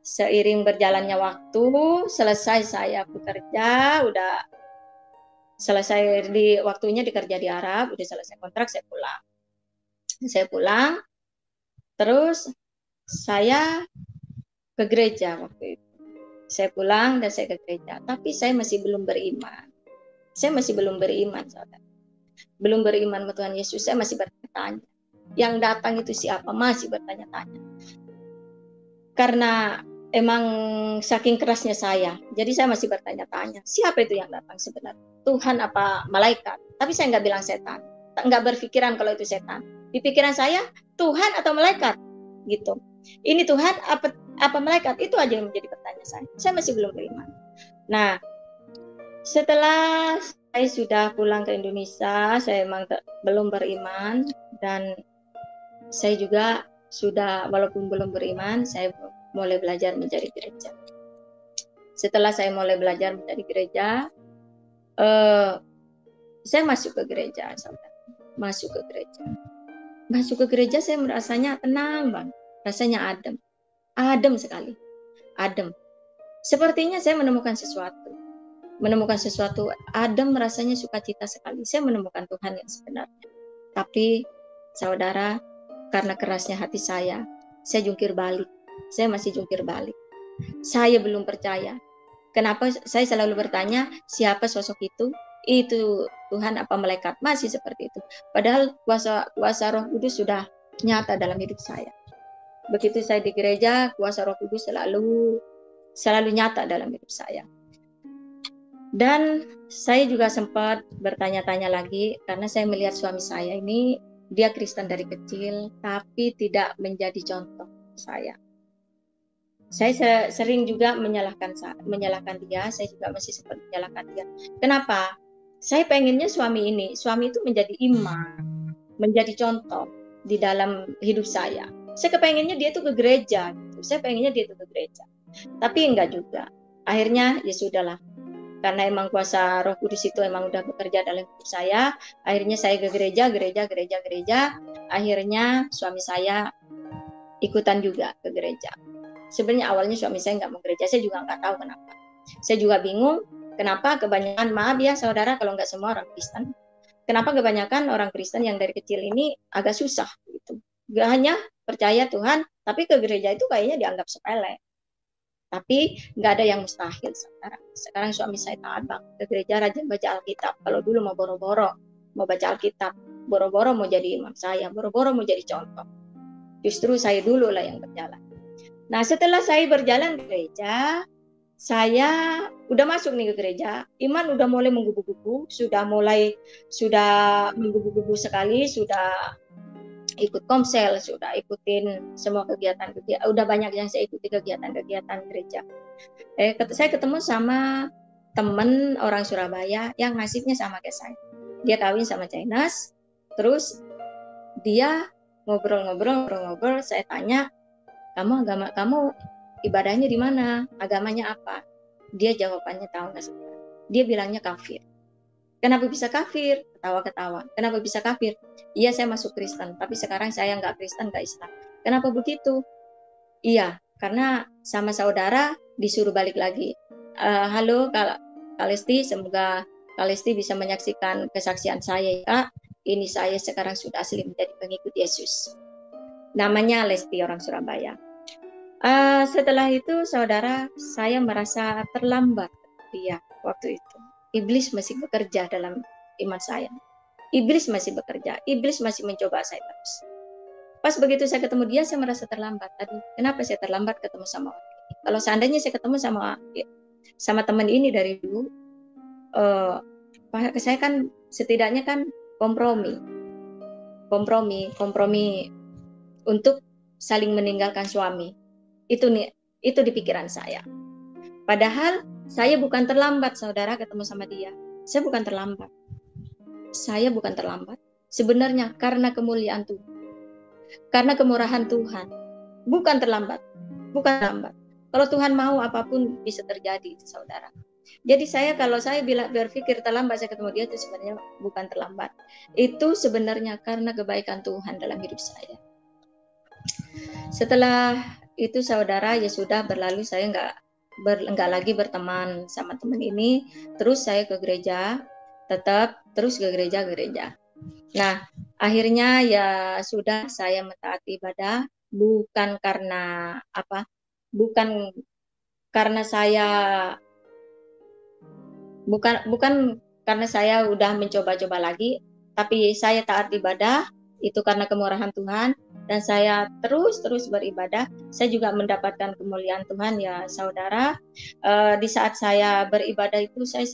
seiring berjalannya waktu, selesai saya bekerja, udah selesai waktunya dikerja di Arab, udah selesai kontrak, saya pulang. Terus saya ke gereja waktu itu. Saya pulang dan saya ke gereja, tapi saya masih belum beriman. Saudara. Belum beriman sama Tuhan Yesus, saya masih bertanya. Yang datang itu siapa? Masih bertanya-tanya. Karena emang saking kerasnya saya, jadi saya masih bertanya-tanya, siapa itu yang datang sebenarnya? Tuhan apa malaikat? Tapi saya nggak bilang setan, nggak berpikiran kalau itu setan. Di pikiran saya, Tuhan atau malaikat? Gitu. Ini Tuhan apa malaikat? Itu aja yang menjadi pertanyaan saya. Saya masih belum beriman. Nah, setelah saya sudah pulang ke Indonesia, saya memang belum beriman, dan saya juga sudah, walaupun belum beriman, saya mulai belajar menjadi gereja. Setelah saya mulai belajar menjadi gereja, saya masuk ke gereja, saudara. Masuk ke gereja, saya merasanya tenang banget, rasanya adem sekali, adem. Sepertinya saya menemukan sesuatu, adem, rasanya sukacita sekali. Saya menemukan Tuhan yang sebenarnya. Tapi saudara, karena kerasnya hati saya jungkir balik. Saya masih jungkir balik. Saya belum percaya. Kenapa saya selalu bertanya, siapa sosok itu? Itu Tuhan apa malaikat? Masih seperti itu. Padahal kuasa Roh Kudus sudah nyata dalam hidup saya. Begitu saya di gereja, kuasa Roh Kudus selalu nyata dalam hidup saya. Dan saya juga sempat bertanya-tanya lagi, karena saya melihat suami saya ini, dia Kristen dari kecil, tapi tidak menjadi contoh saya. Saya sering juga menyalahkan dia, saya juga masih sempat menyalahkan dia. Kenapa? Saya pengennya suami itu menjadi imam, menjadi contoh di dalam hidup saya. Saya kepengennya dia itu ke gereja, gitu. Tapi enggak juga. Akhirnya ya sudahlah. Karena emang kuasa Roh Kudus itu emang udah bekerja dalam hidup saya, akhirnya saya ke gereja. Akhirnya suami saya ikutan juga ke gereja. Sebenarnya awalnya suami saya nggak mau gereja, saya juga nggak tahu kenapa. Saya juga bingung kenapa kebanyakan, maaf ya saudara kalau nggak semua orang Kristen, kenapa kebanyakan orang Kristen yang dari kecil ini agak susah gitu. Gak hanya percaya Tuhan, tapi ke gereja itu kayaknya dianggap sepele. Tapi nggak ada yang mustahil sekarang. Sekarang suami saya taat banget ke gereja, rajin baca Alkitab. Kalau dulu mau boro-boro, mau baca Alkitab, boro-boro mau jadi imam saya, boro-boro mau jadi contoh. Justru saya dulu lah yang berjalan. Nah setelah saya berjalan di gereja, saya udah masuk nih ke gereja, iman udah mulai menggebu-gebu, sudah menggebu-gebu sekali, sudah ikut komsel, sudah ikutin semua kegiatan, udah banyak yang saya ikuti kegiatan gereja. Saya ketemu sama temen orang Surabaya yang nasibnya sama kayak saya. Dia kawin sama Chinese, terus dia ngobrol, saya tanya, kamu ibadahnya di mana? Agamanya apa? Dia jawabannya tahu nggak saudara? Dia bilangnya kafir. Kenapa bisa kafir? Ketawa-ketawa. Kenapa bisa kafir? Iya, saya masuk Kristen, tapi sekarang saya nggak Kristen, nggak Islam. Kenapa begitu? Iya, karena sama saudara disuruh balik lagi. Halo, Kak Lesti, semoga Kak Lesti bisa menyaksikan kesaksian saya, Kak. Ini saya sekarang sudah asli menjadi pengikut Yesus. Namanya Lesti, orang Surabaya. Setelah itu, saudara, saya merasa terlambat dia waktu itu. Iblis masih bekerja dalam iman saya. Iblis masih bekerja. Iblis masih mencoba saya terus. Pas begitu saya ketemu dia, saya merasa terlambat. Aduh, kenapa saya terlambat ketemu sama orang ini? Kalau seandainya saya ketemu sama teman ini dari dulu, saya kan setidaknya kan kompromi untuk saling meninggalkan suami. Itu di pikiran saya. Padahal saya bukan terlambat, saudara, ketemu sama dia. Saya bukan terlambat. Sebenarnya karena kemuliaan Tuhan. Karena kemurahan Tuhan. Bukan terlambat. Kalau Tuhan mau, apapun bisa terjadi, saudara. Jadi kalau saya berpikir terlambat saya ketemu dia, itu sebenarnya bukan terlambat. Itu sebenarnya karena kebaikan Tuhan dalam hidup saya. Setelah itu, saudara, ya sudah berlalu, saya nggak lagi berteman sama teman ini. Terus saya ke gereja, tetap terus ke gereja. Nah, akhirnya ya sudah, saya mentaati ibadah bukan karena saya udah mencoba-coba lagi, tapi saya taat ibadah itu karena kemurahan Tuhan, dan saya terus beribadah. Saya juga mendapatkan kemuliaan Tuhan, ya saudara. Di saat saya beribadah itu, saya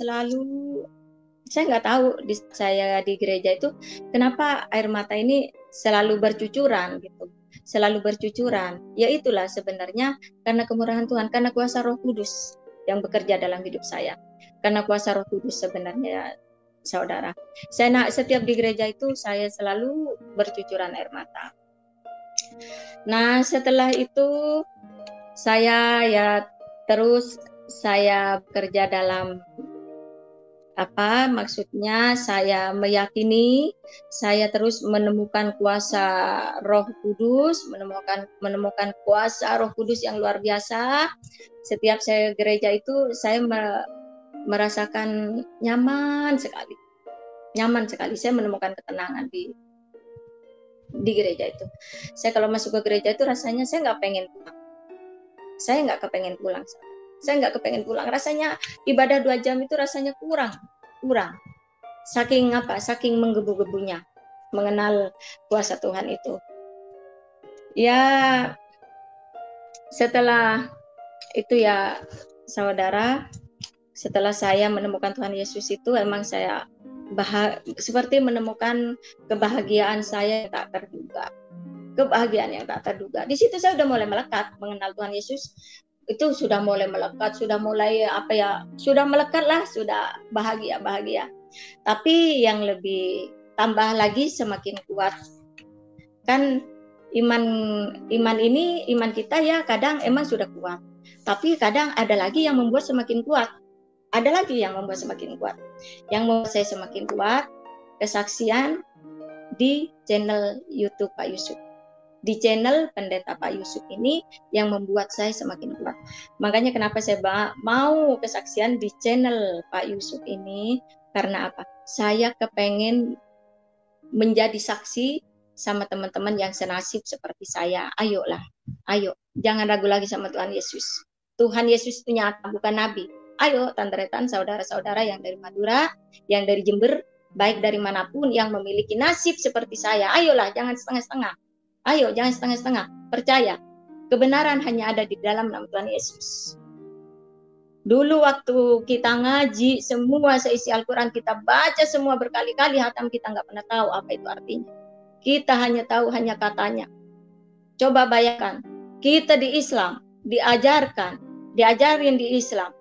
nggak tahu di saya di gereja itu kenapa air mata ini selalu bercucuran gitu, ya itulah sebenarnya karena kemurahan Tuhan, karena kuasa Roh Kudus yang bekerja dalam hidup saya, karena kuasa Roh Kudus sebenarnya, saudara. Setiap di gereja itu saya selalu bercucuran air mata. Nah, setelah itu saya bekerja dalam maksudnya saya meyakini, saya terus menemukan kuasa Roh Kudus, menemukan kuasa Roh Kudus yang luar biasa. Setiap saya gereja itu saya merasakan nyaman sekali. Saya menemukan ketenangan di gereja itu. Saya kalau masuk ke gereja itu rasanya saya nggak kepengen pulang. Saya nggak kepengen pulang. Rasanya ibadah 2 jam itu rasanya kurang. Saking menggebu-gebunya mengenal kuasa Tuhan itu. Ya, setelah itu ya saudara, setelah saya menemukan Tuhan Yesus itu, emang saya seperti menemukan kebahagiaan saya yang tak terduga. Di situ saya udah mulai melekat mengenal Tuhan Yesus. Itu sudah mulai melekat, sudah bahagia. Tapi yang lebih tambah lagi semakin kuat. Kan iman kita ya kadang emang sudah kuat. Tapi kadang ada lagi yang membuat semakin kuat. Yang membuat saya semakin kuat, kesaksian di channel YouTube Pak Yusuf. di channel Pendeta Pak Yusuf ini yang membuat saya semakin kuat. Makanya kenapa saya mau kesaksian di channel Pak Yusuf ini, karena apa? Saya kepengen menjadi saksi sama teman-teman yang senasib seperti saya. Ayolah, ayo, jangan ragu lagi sama Tuhan Yesus. Tuhan Yesus itu nyata, bukan nabi. Ayo, tantretan, saudara-saudara yang dari Madura, yang dari Jember, baik dari manapun yang memiliki nasib seperti saya. Ayolah, jangan setengah-setengah. Ayo, jangan setengah-setengah. Percaya, kebenaran hanya ada di dalam nama Tuhan Yesus. Dulu waktu kita ngaji, semua seisi Al-Quran kita baca semua berkali-kali, hatam kita nggak pernah tahu apa itu artinya. Kita hanya tahu hanya katanya. Coba bayangkan, kita di Islam diajarin di Islam.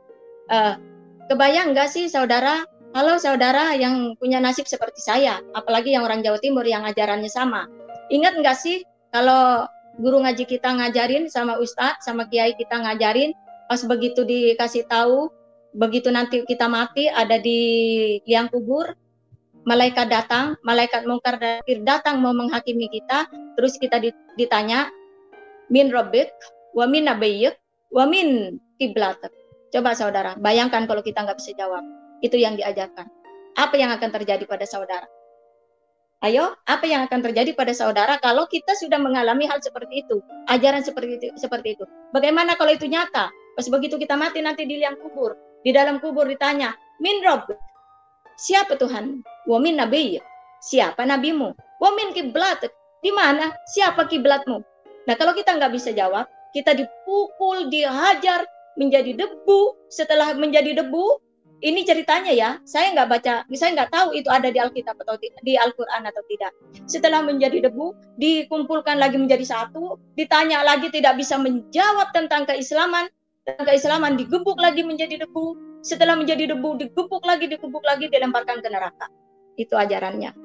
Kebayang nggak sih saudara, kalau saudara yang punya nasib seperti saya, apalagi yang orang Jawa Timur yang ajarannya sama. Ingat nggak sih kalau guru ngaji kita ngajarin, sama ustadz, sama kiai kita ngajarin, pas begitu dikasih tahu, begitu nanti kita mati ada di liang kubur, malaikat datang, malaikat mungkar nakir datang mau menghakimi kita, terus kita ditanya, min rabbik, wa min nabiyyik, wa min kiblatek. Coba saudara, bayangkan kalau kita nggak bisa jawab. Itu yang diajarkan. Apa yang akan terjadi pada saudara? Ayo, apa yang akan terjadi pada saudara kalau kita sudah mengalami hal seperti itu, ajaran seperti itu? Bagaimana kalau itu nyata? Pas begitu kita mati nanti di liang kubur, di dalam kubur ditanya, min rabbik, siapa Tuhan? Wa min nabiyyik, siapa nabimu? Wa min kiblatek, di mana? Siapa kiblatmu? Nah, kalau kita nggak bisa jawab, kita dipukul, dihajar, menjadi debu. Setelah menjadi debu, ini ceritanya ya, saya nggak baca, saya nggak tahu itu ada di Alkitab atau di Al-Quran atau tidak. Setelah menjadi debu, dikumpulkan lagi menjadi satu, ditanya lagi tidak bisa menjawab tentang keislaman, digebuk lagi menjadi debu. Setelah menjadi debu, digebuk lagi, dilemparkan ke neraka. Itu ajarannya.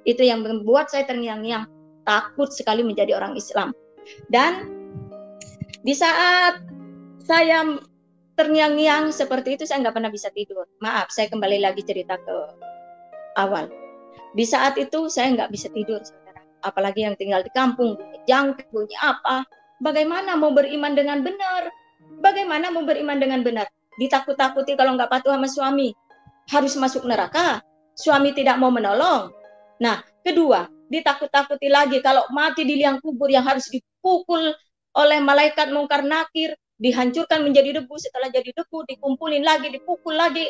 Itu yang membuat saya terngiang-ngiang, takut sekali menjadi orang Islam. Dan di saat saya terngiang-ngiang seperti itu, saya nggak pernah bisa tidur. Maaf, saya kembali lagi cerita ke awal. Di saat itu saya nggak bisa tidur, saudara. Apalagi yang tinggal di kampung, bunyi jangkrik, bunyi apa. Bagaimana mau beriman dengan benar? Bagaimana mau beriman dengan benar? Ditakut-takuti kalau nggak patuh sama suami, harus masuk neraka. Suami tidak mau menolong. Nah, kedua, ditakut-takuti lagi kalau mati di liang kubur yang harus dipukul oleh malaikat mungkar nakir, dihancurkan menjadi debu, setelah jadi debu dikumpulin lagi, dipukul lagi.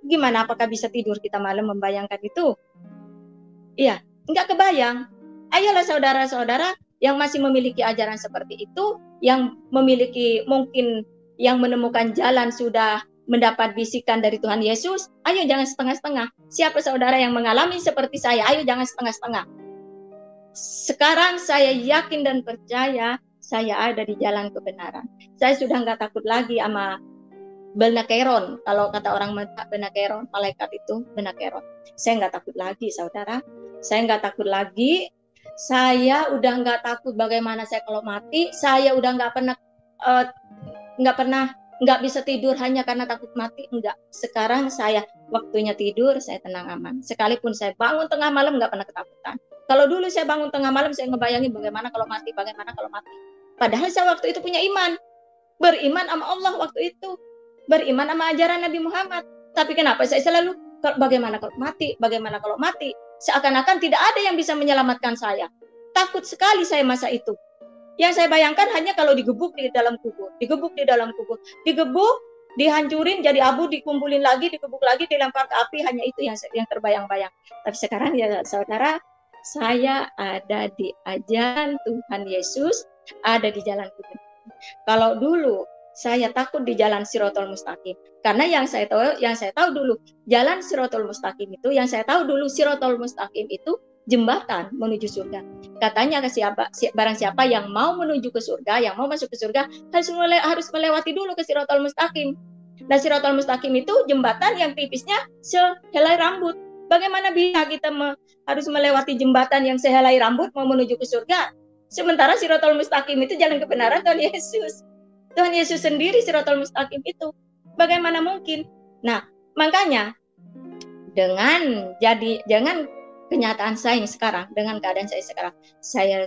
Gimana, apakah bisa tidur kita malam membayangkan itu? Iya, nggak kebayang. Ayolah saudara-saudara yang masih memiliki ajaran seperti itu, yang memiliki mungkin yang menemukan jalan sudah mendapat bisikan dari Tuhan Yesus, ayo jangan setengah-setengah. Siapa saudara yang mengalami seperti saya, ayo jangan setengah-setengah. Sekarang saya yakin dan percaya saya ada di jalan kebenaran. Saya sudah nggak takut lagi sama benakeron. Kalau kata orang benakeron, malaikat itu benakeron. Saya nggak takut lagi, saudara. Saya nggak takut lagi. Saya udah nggak takut bagaimana saya kalau mati. Saya udah nggak bisa tidur hanya karena takut mati. Enggak. Sekarang saya waktunya tidur, saya tenang aman. Sekalipun saya bangun tengah malam nggak pernah ketakutan. Kalau dulu saya bangun tengah malam, saya ngebayangin bagaimana kalau mati. Padahal saya waktu itu punya iman. Beriman sama Allah waktu itu. Beriman sama ajaran Nabi Muhammad. Tapi kenapa saya selalu, bagaimana kalau mati? Seakan-akan tidak ada yang bisa menyelamatkan saya. Takut sekali saya masa itu. Yang saya bayangkan hanya kalau digebuk di dalam kubur. Digebuk, dihancurin jadi abu, dikumpulin lagi, digebuk lagi, dilempar ke api. Hanya itu yang terbayang-bayang. Tapi sekarang ya saudara, saya ada di ajaran Tuhan Yesus, ada di jalan kebenaran. Kalau dulu saya takut di jalan Sirotol Mustaqim, karena yang saya tahu dulu jalan Sirotol Mustaqim itu, Sirotol Mustaqim itu jembatan menuju surga. Katanya barang siapa yang mau menuju ke surga, yang mau masuk ke surga, harus melewati dulu ke Sirotol Mustaqim. Nah, Sirotol Mustaqim itu jembatan yang tipisnya sehelai rambut. Bagaimana bisa kita harus melewati jembatan yang sehelai rambut mau menuju ke surga? Sementara Sirotol Mustaqim itu jalan kebenaran Tuhan Yesus. Tuhan Yesus sendiri Sirotol Mustaqim itu. Bagaimana mungkin? Nah, makanya jangan kenyataan saya ini sekarang, dengan keadaan saya sekarang, saya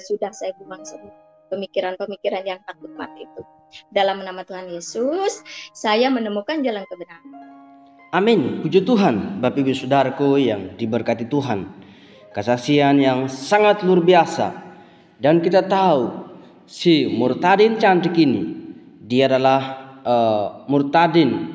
buang semua pemikiran-pemikiran yang takut mati itu. Dalam nama Tuhan Yesus, saya menemukan jalan kebenaran. Amin. Puji Tuhan, Bapak Ibu Saudaraku yang diberkati Tuhan. Kesaksian yang sangat luar biasa. Dan kita tahu si Murtadin cantik ini, dia adalah Murtadin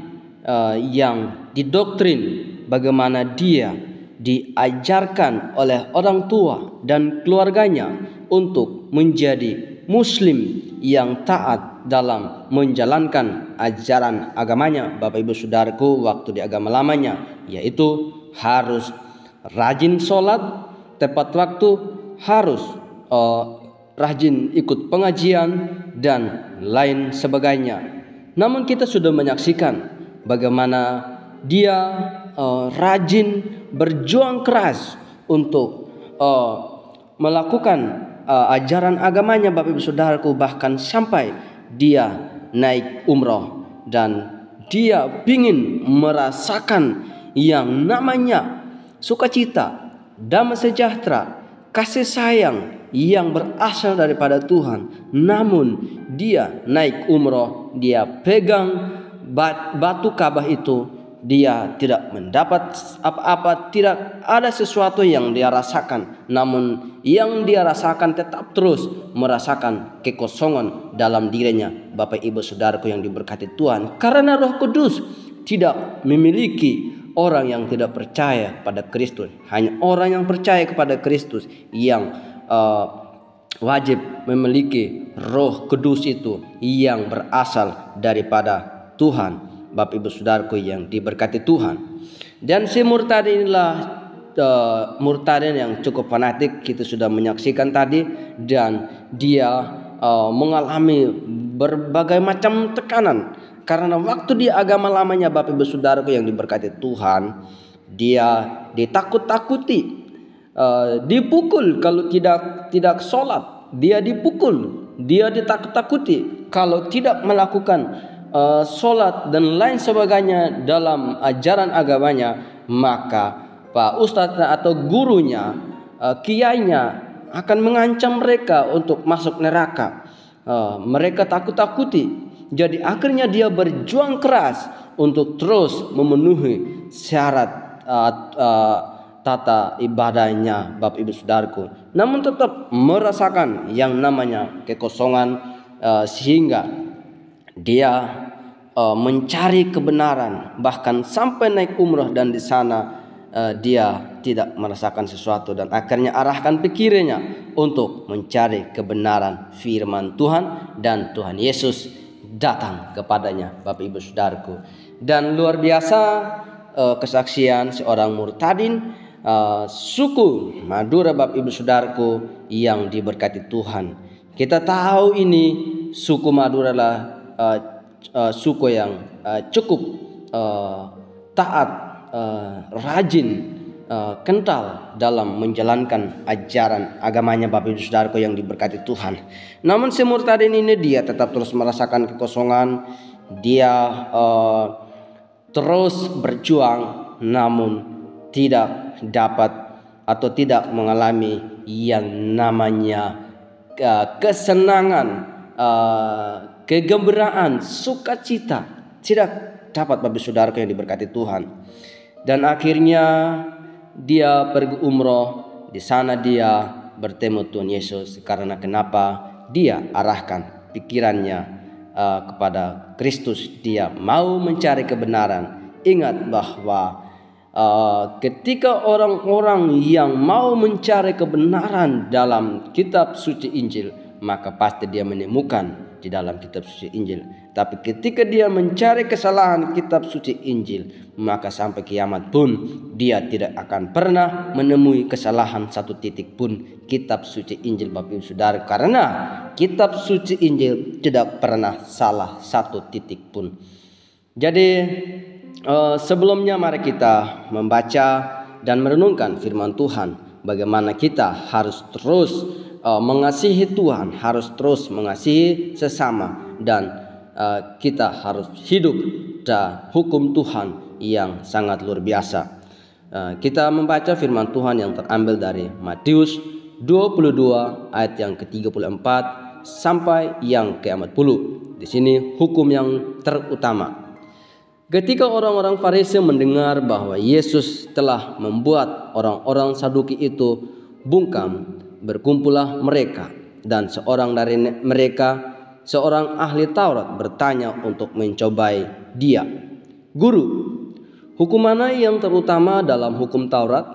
yang didoktrin bagaimana dia diajarkan oleh orang tua dan keluarganya untuk menjadi muslim yang taat dalam menjalankan ajaran agamanya. Bapak Ibu Saudaraku, waktu di agama lamanya, yaitu harus rajin sholat tepat waktu, harus rajin ikut pengajian dan lain sebagainya. Namun kita sudah menyaksikan bagaimana dia rajin berjuang keras untuk melakukan ajaran agamanya, Bapak Ibu Saudaraku, bahkan sampai dia naik umroh dan dia ingin merasakan yang namanya sukacita, damai sejahtera, kasih sayang yang berasal daripada Tuhan. Namun dia naik umroh, dia pegang batu Ka'bah itu, dia tidak mendapat apa-apa, tidak ada sesuatu yang dia rasakan. Namun yang dia rasakan tetap terus merasakan kekosongan dalam dirinya, Bapak Ibu Saudaraku yang diberkati Tuhan. Karena Roh Kudus tidak memiliki orang yang tidak percaya pada Kristus. Hanya orang yang percaya kepada Kristus yang wajib memiliki Roh Kudus itu yang berasal daripada Tuhan. Bapak Ibu Saudaraku yang diberkati Tuhan. Dan si Murtadin inilah Murtadin yang cukup fanatik, kita sudah menyaksikan tadi, dan dia mengalami berbagai macam tekanan karena waktu di agama lamanya, Bapak Ibu Saudaraku yang diberkati Tuhan, dia ditakut-takuti, dipukul kalau tidak sholat, dia dipukul, dia ditakut-takuti kalau tidak melakukan sholat dan lain sebagainya dalam ajaran agamanya. Maka Pak Ustadz atau gurunya, kiainya akan mengancam mereka untuk masuk neraka. Mereka takut-takuti. Jadi akhirnya dia berjuang keras untuk terus memenuhi syarat tata ibadahnya, Bapak Ibu Saudaraku. Namun tetap merasakan yang namanya kekosongan, sehingga dia mencari kebenaran, bahkan sampai naik umroh, dan di sana dia tidak merasakan sesuatu, dan akhirnya arahkan pikirannya untuk mencari kebenaran firman Tuhan, dan Tuhan Yesus datang kepadanya, Bapak Ibu Saudaraku. Dan luar biasa kesaksian seorang Murtadin suku Madura, Bapak Ibu Saudaraku yang diberkati Tuhan. Kita tahu ini suku Madura adalah suku yang cukup taat, rajin, kental dalam menjalankan ajaran agamanya, Bapak Ibu Saudaraku yang diberkati Tuhan. Namun si Murtadin ini dia tetap terus merasakan kekosongan. Dia terus berjuang, namun tidak dapat atau tidak mengalami yang namanya kesenangan, kegembiraan, sukacita. Tidak dapat, Bapak Saudaraku yang diberkati Tuhan. Dan akhirnya dia pergi umroh. Di sana dia bertemu Tuhan Yesus. Karena kenapa? Dia arahkan pikirannya kepada Kristus. Dia mau mencari kebenaran. Ingat bahwa ketika orang-orang yang mau mencari kebenaran dalam kitab suci Injil, maka pasti dia menemukan di dalam kitab suci Injil. Tapi ketika dia mencari kesalahan kitab suci Injil, maka sampai kiamat pun dia tidak akan pernah menemui kesalahan satu titik pun kitab suci Injil, Bapak Ibu Saudara. Karena kitab suci Injil tidak pernah salah satu titik pun. Jadi sebelumnya mari kita membaca dan merenungkan firman Tuhan. Bagaimana kita harus terus mengasihi Tuhan, harus terus mengasihi sesama, dan kita harus hidup dan hukum Tuhan yang sangat luar biasa. Kita membaca firman Tuhan yang terambil dari Matius 22 ayat yang ke-34 sampai yang ke-40. Di sini hukum yang terutama. Ketika orang-orang Farisi mendengar bahwa Yesus telah membuat orang-orang Saduki itu bungkam, berkumpullah mereka, dan seorang dari mereka, seorang ahli Taurat, bertanya untuk mencobai dia. "Guru, hukum mana yang terutama dalam hukum Taurat?"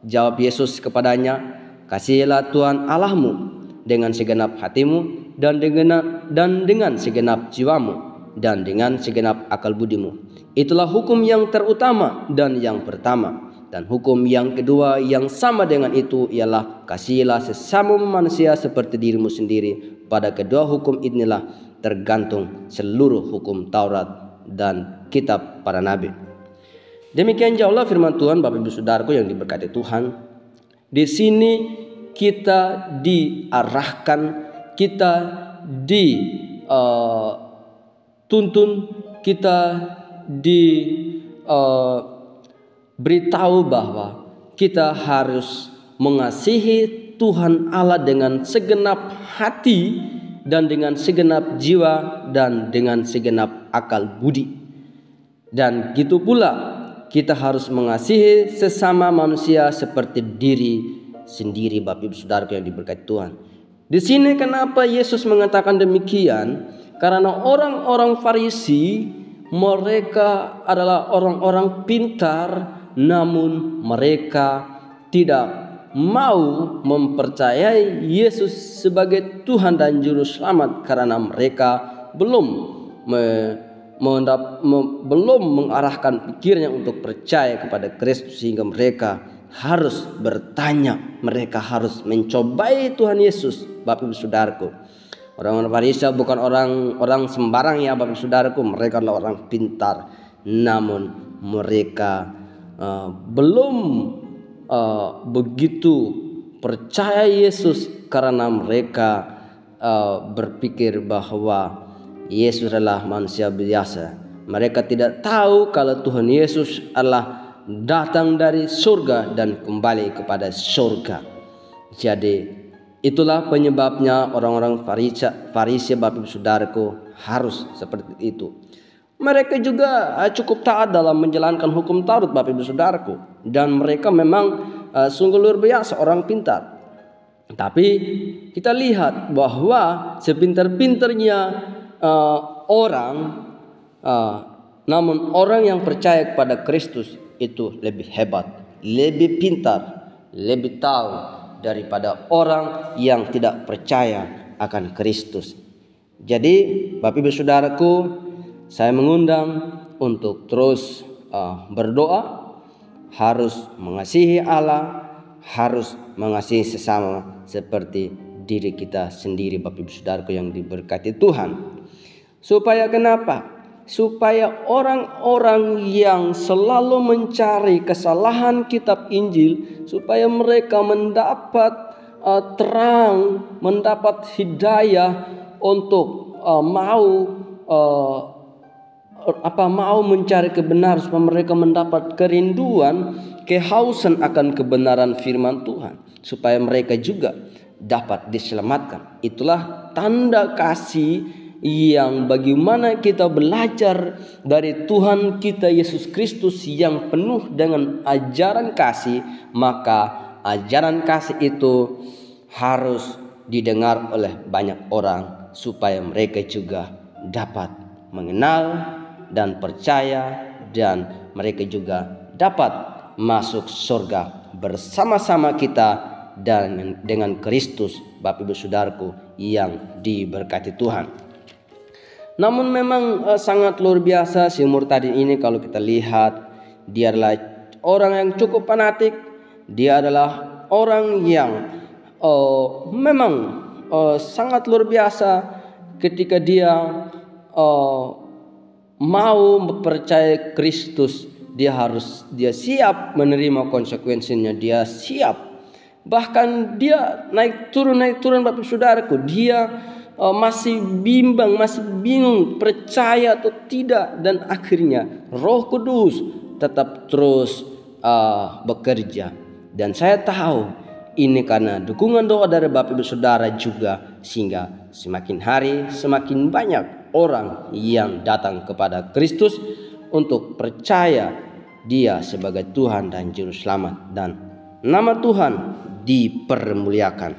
Jawab Yesus kepadanya, "Kasihilah Tuhan Allahmu dengan segenap hatimu, dan dengan segenap jiwamu, dan dengan segenap akal budimu. Itulah hukum yang terutama dan yang pertama. Dan hukum yang kedua yang sama dengan itu ialah, kasihilah sesama manusia seperti dirimu sendiri. Pada kedua hukum inilah tergantung seluruh hukum Taurat dan kitab para nabi." Demikian jauhlah firman Tuhan, Bapak Ibu Saudaraku yang diberkati Tuhan. Di sini kita diarahkan, kita dituntun, kita diberitahu bahwa kita harus mengasihi Tuhan Allah dengan segenap hati dan dengan segenap jiwa dan dengan segenap akal budi. Dan gitu pula kita harus mengasihi sesama manusia seperti diri sendiri, Bapak Ibu Saudaraku yang diberkati Tuhan. Di sini kenapa Yesus mengatakan demikian? Karena orang-orang Farisi, mereka adalah orang-orang pintar, namun mereka tidak mau mempercayai Yesus sebagai Tuhan dan Juru Selamat karena mereka belum mengarahkan pikirnya untuk percaya kepada Kristus, sehingga mereka harus bertanya, mereka harus mencobai Tuhan Yesus. Bapak Ibu Saudaraku, orang-orang Farisi bukan orang sembarang ya Bapak Ibu Saudaraku, mereka adalah orang pintar, namun mereka belum begitu percaya Yesus karena mereka berpikir bahwa Yesus adalah manusia biasa. Mereka tidak tahu kalau Tuhan Yesus adalah datang dari surga dan kembali kepada surga. Jadi itulah penyebabnya orang-orang Farisi Bapak Ibu Saudaraku harus seperti itu. Mereka juga cukup taat dalam menjalankan hukum Taurat Bapak Ibu Saudaraku, dan mereka memang sungguh luar biasa orang pintar. Tapi kita lihat bahwa sepintar-pintarnya orang, namun orang yang percaya kepada Kristus itu lebih hebat, lebih pintar, lebih tahu daripada orang yang tidak percaya akan Kristus. Jadi Bapak Ibu Saudaraku, saya mengundang untuk terus berdoa, harus mengasihi Allah, harus mengasihi sesama seperti diri kita sendiri, Bapak Ibu Saudaraku yang diberkati Tuhan. Supaya kenapa? Supaya orang-orang yang selalu mencari kesalahan kitab Injil, supaya mereka mendapat terang, mendapat hidayah untuk mau mencari kebenaran, supaya mereka mendapat kerinduan, kehausan akan kebenaran firman Tuhan, supaya mereka juga dapat diselamatkan. Itulah tanda kasih yang bagaimana kita belajar dari Tuhan kita Yesus Kristus yang penuh dengan ajaran kasih, maka ajaran kasih itu harus didengar oleh banyak orang supaya mereka juga dapat mengenal dan percaya, dan mereka juga dapat masuk surga bersama-sama kita dan dengan Kristus, Bapak Ibu Saudaraku yang diberkati Tuhan. Namun memang sangat luar biasa si murtadin ini. Kalau kita lihat, dia adalah orang yang cukup fanatik. Dia adalah orang yang memang sangat luar biasa ketika dia mau percaya Kristus. Dia siap menerima konsekuensinya. Dia siap. Bahkan dia naik turun Bapak Saudaraku. Dia masih bimbang, masih bingung percaya atau tidak, dan akhirnya Roh Kudus tetap terus bekerja. Dan saya tahu ini karena dukungan doa dari Bapak Ibu Saudara juga, sehingga semakin hari semakin banyak orang yang datang kepada Kristus untuk percaya Dia sebagai Tuhan dan Juru Selamat, dan nama Tuhan dipermuliakan.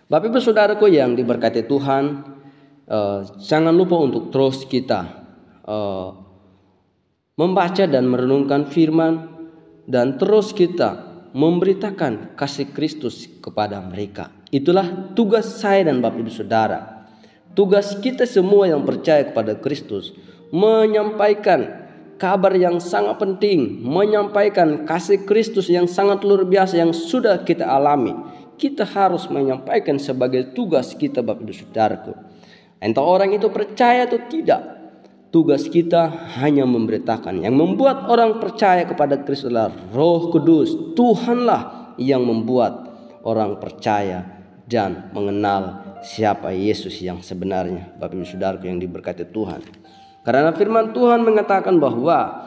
Bapak Ibu Saudaraku yang diberkati Tuhan, jangan lupa untuk terus kita membaca dan merenungkan firman, dan terus kita memberitakan kasih Kristus kepada mereka. Itulah tugas saya dan Bapak Ibu Saudara. Tugas kita semua yang percaya kepada Kristus, menyampaikan kabar yang sangat penting, menyampaikan kasih Kristus yang sangat luar biasa yang sudah kita alami. Kita harus menyampaikan sebagai tugas kita, Bapak Ibu Saudaraku. Entah orang itu percaya atau tidak, tugas kita hanya memberitakan. Yang membuat orang percaya kepada Kristus adalah Roh Kudus. Tuhanlah yang membuat orang percaya dan mengenal siapa Yesus yang sebenarnya, Bapak Ibu Saudaraku yang diberkati Tuhan. Karena firman Tuhan mengatakan bahwa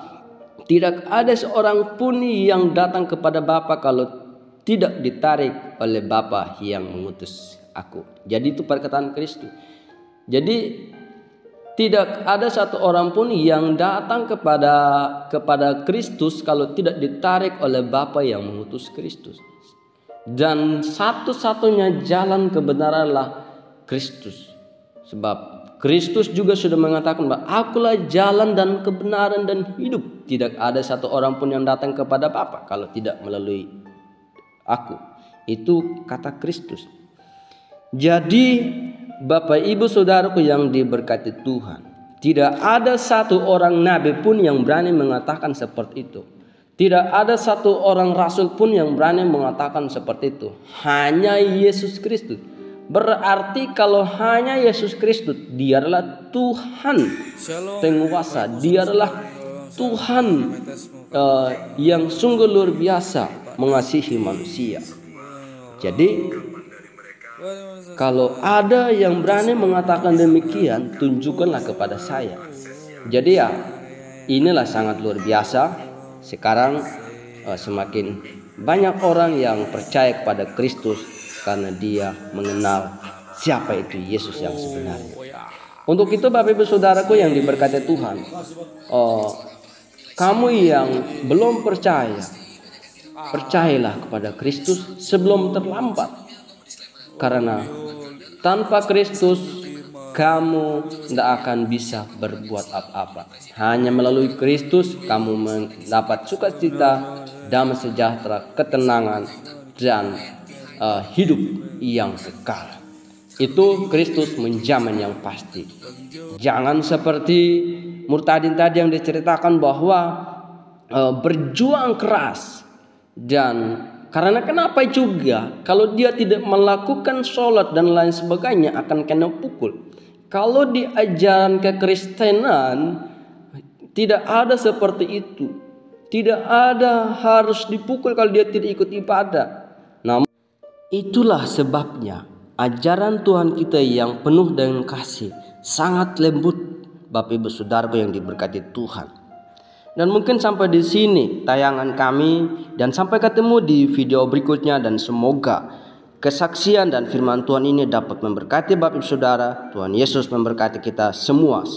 tidak ada seorang pun yang datang kepada Bapa kalau tidak ditarik oleh Bapa yang mengutus aku. Jadi itu perkataan Kristus. Jadi tidak ada satu orang pun yang datang kepada Kristus kalau tidak ditarik oleh Bapa yang mengutus Kristus. Dan satu-satunya jalan kebenaran adalah Kristus. Sebab Kristus juga sudah mengatakan bahwa akulah jalan dan kebenaran dan hidup. Tidak ada satu orang pun yang datang kepada Bapa kalau tidak melalui aku. Itu kata Kristus. Jadi Bapak Ibu Saudaraku yang diberkati Tuhan, tidak ada satu orang nabi pun yang berani mengatakan seperti itu. Tidak ada satu orang rasul pun yang berani mengatakan seperti itu. Hanya Yesus Kristus. Berarti kalau hanya Yesus Kristus, Dia adalah Tuhan penguasa. Dia adalah Tuhan yang sungguh luar biasa mengasihi manusia. Jadi kalau ada yang berani mengatakan demikian, tunjukkanlah kepada saya. Jadi ya, inilah sangat luar biasa. Sekarang semakin banyak orang yang percaya kepada Kristus karena dia mengenal siapa itu Yesus yang sebenarnya. Untuk itu Bapak Ibu Saudaraku yang diberkati Tuhan, kamu yang belum percaya, percayalah kepada Kristus sebelum terlambat. Karena tanpa Kristus kamu tidak akan bisa berbuat apa-apa. Hanya melalui Kristus kamu mendapat sukacita, damai sejahtera, ketenangan, dan hidup yang kekal. Itu Kristus menjamin yang pasti. Jangan seperti murtadin tadi yang diceritakan bahwa berjuang keras, dan karena kenapa juga kalau dia tidak melakukan sholat dan lain sebagainya akan kena pukul. Kalau di ajaran kekristenan tidak ada seperti itu. Tidak ada harus dipukul kalau dia tidak ikut ibadah. Namun itulah sebabnya ajaran Tuhan kita yang penuh dengan kasih, sangat lembut, Bapak Ibu Saudaraku yang diberkati Tuhan. Dan mungkin sampai di sini tayangan kami, dan sampai ketemu di video berikutnya, dan semoga kesaksian dan firman Tuhan ini dapat memberkati Bapak Ibu Saudara. Tuhan Yesus memberkati kita semua.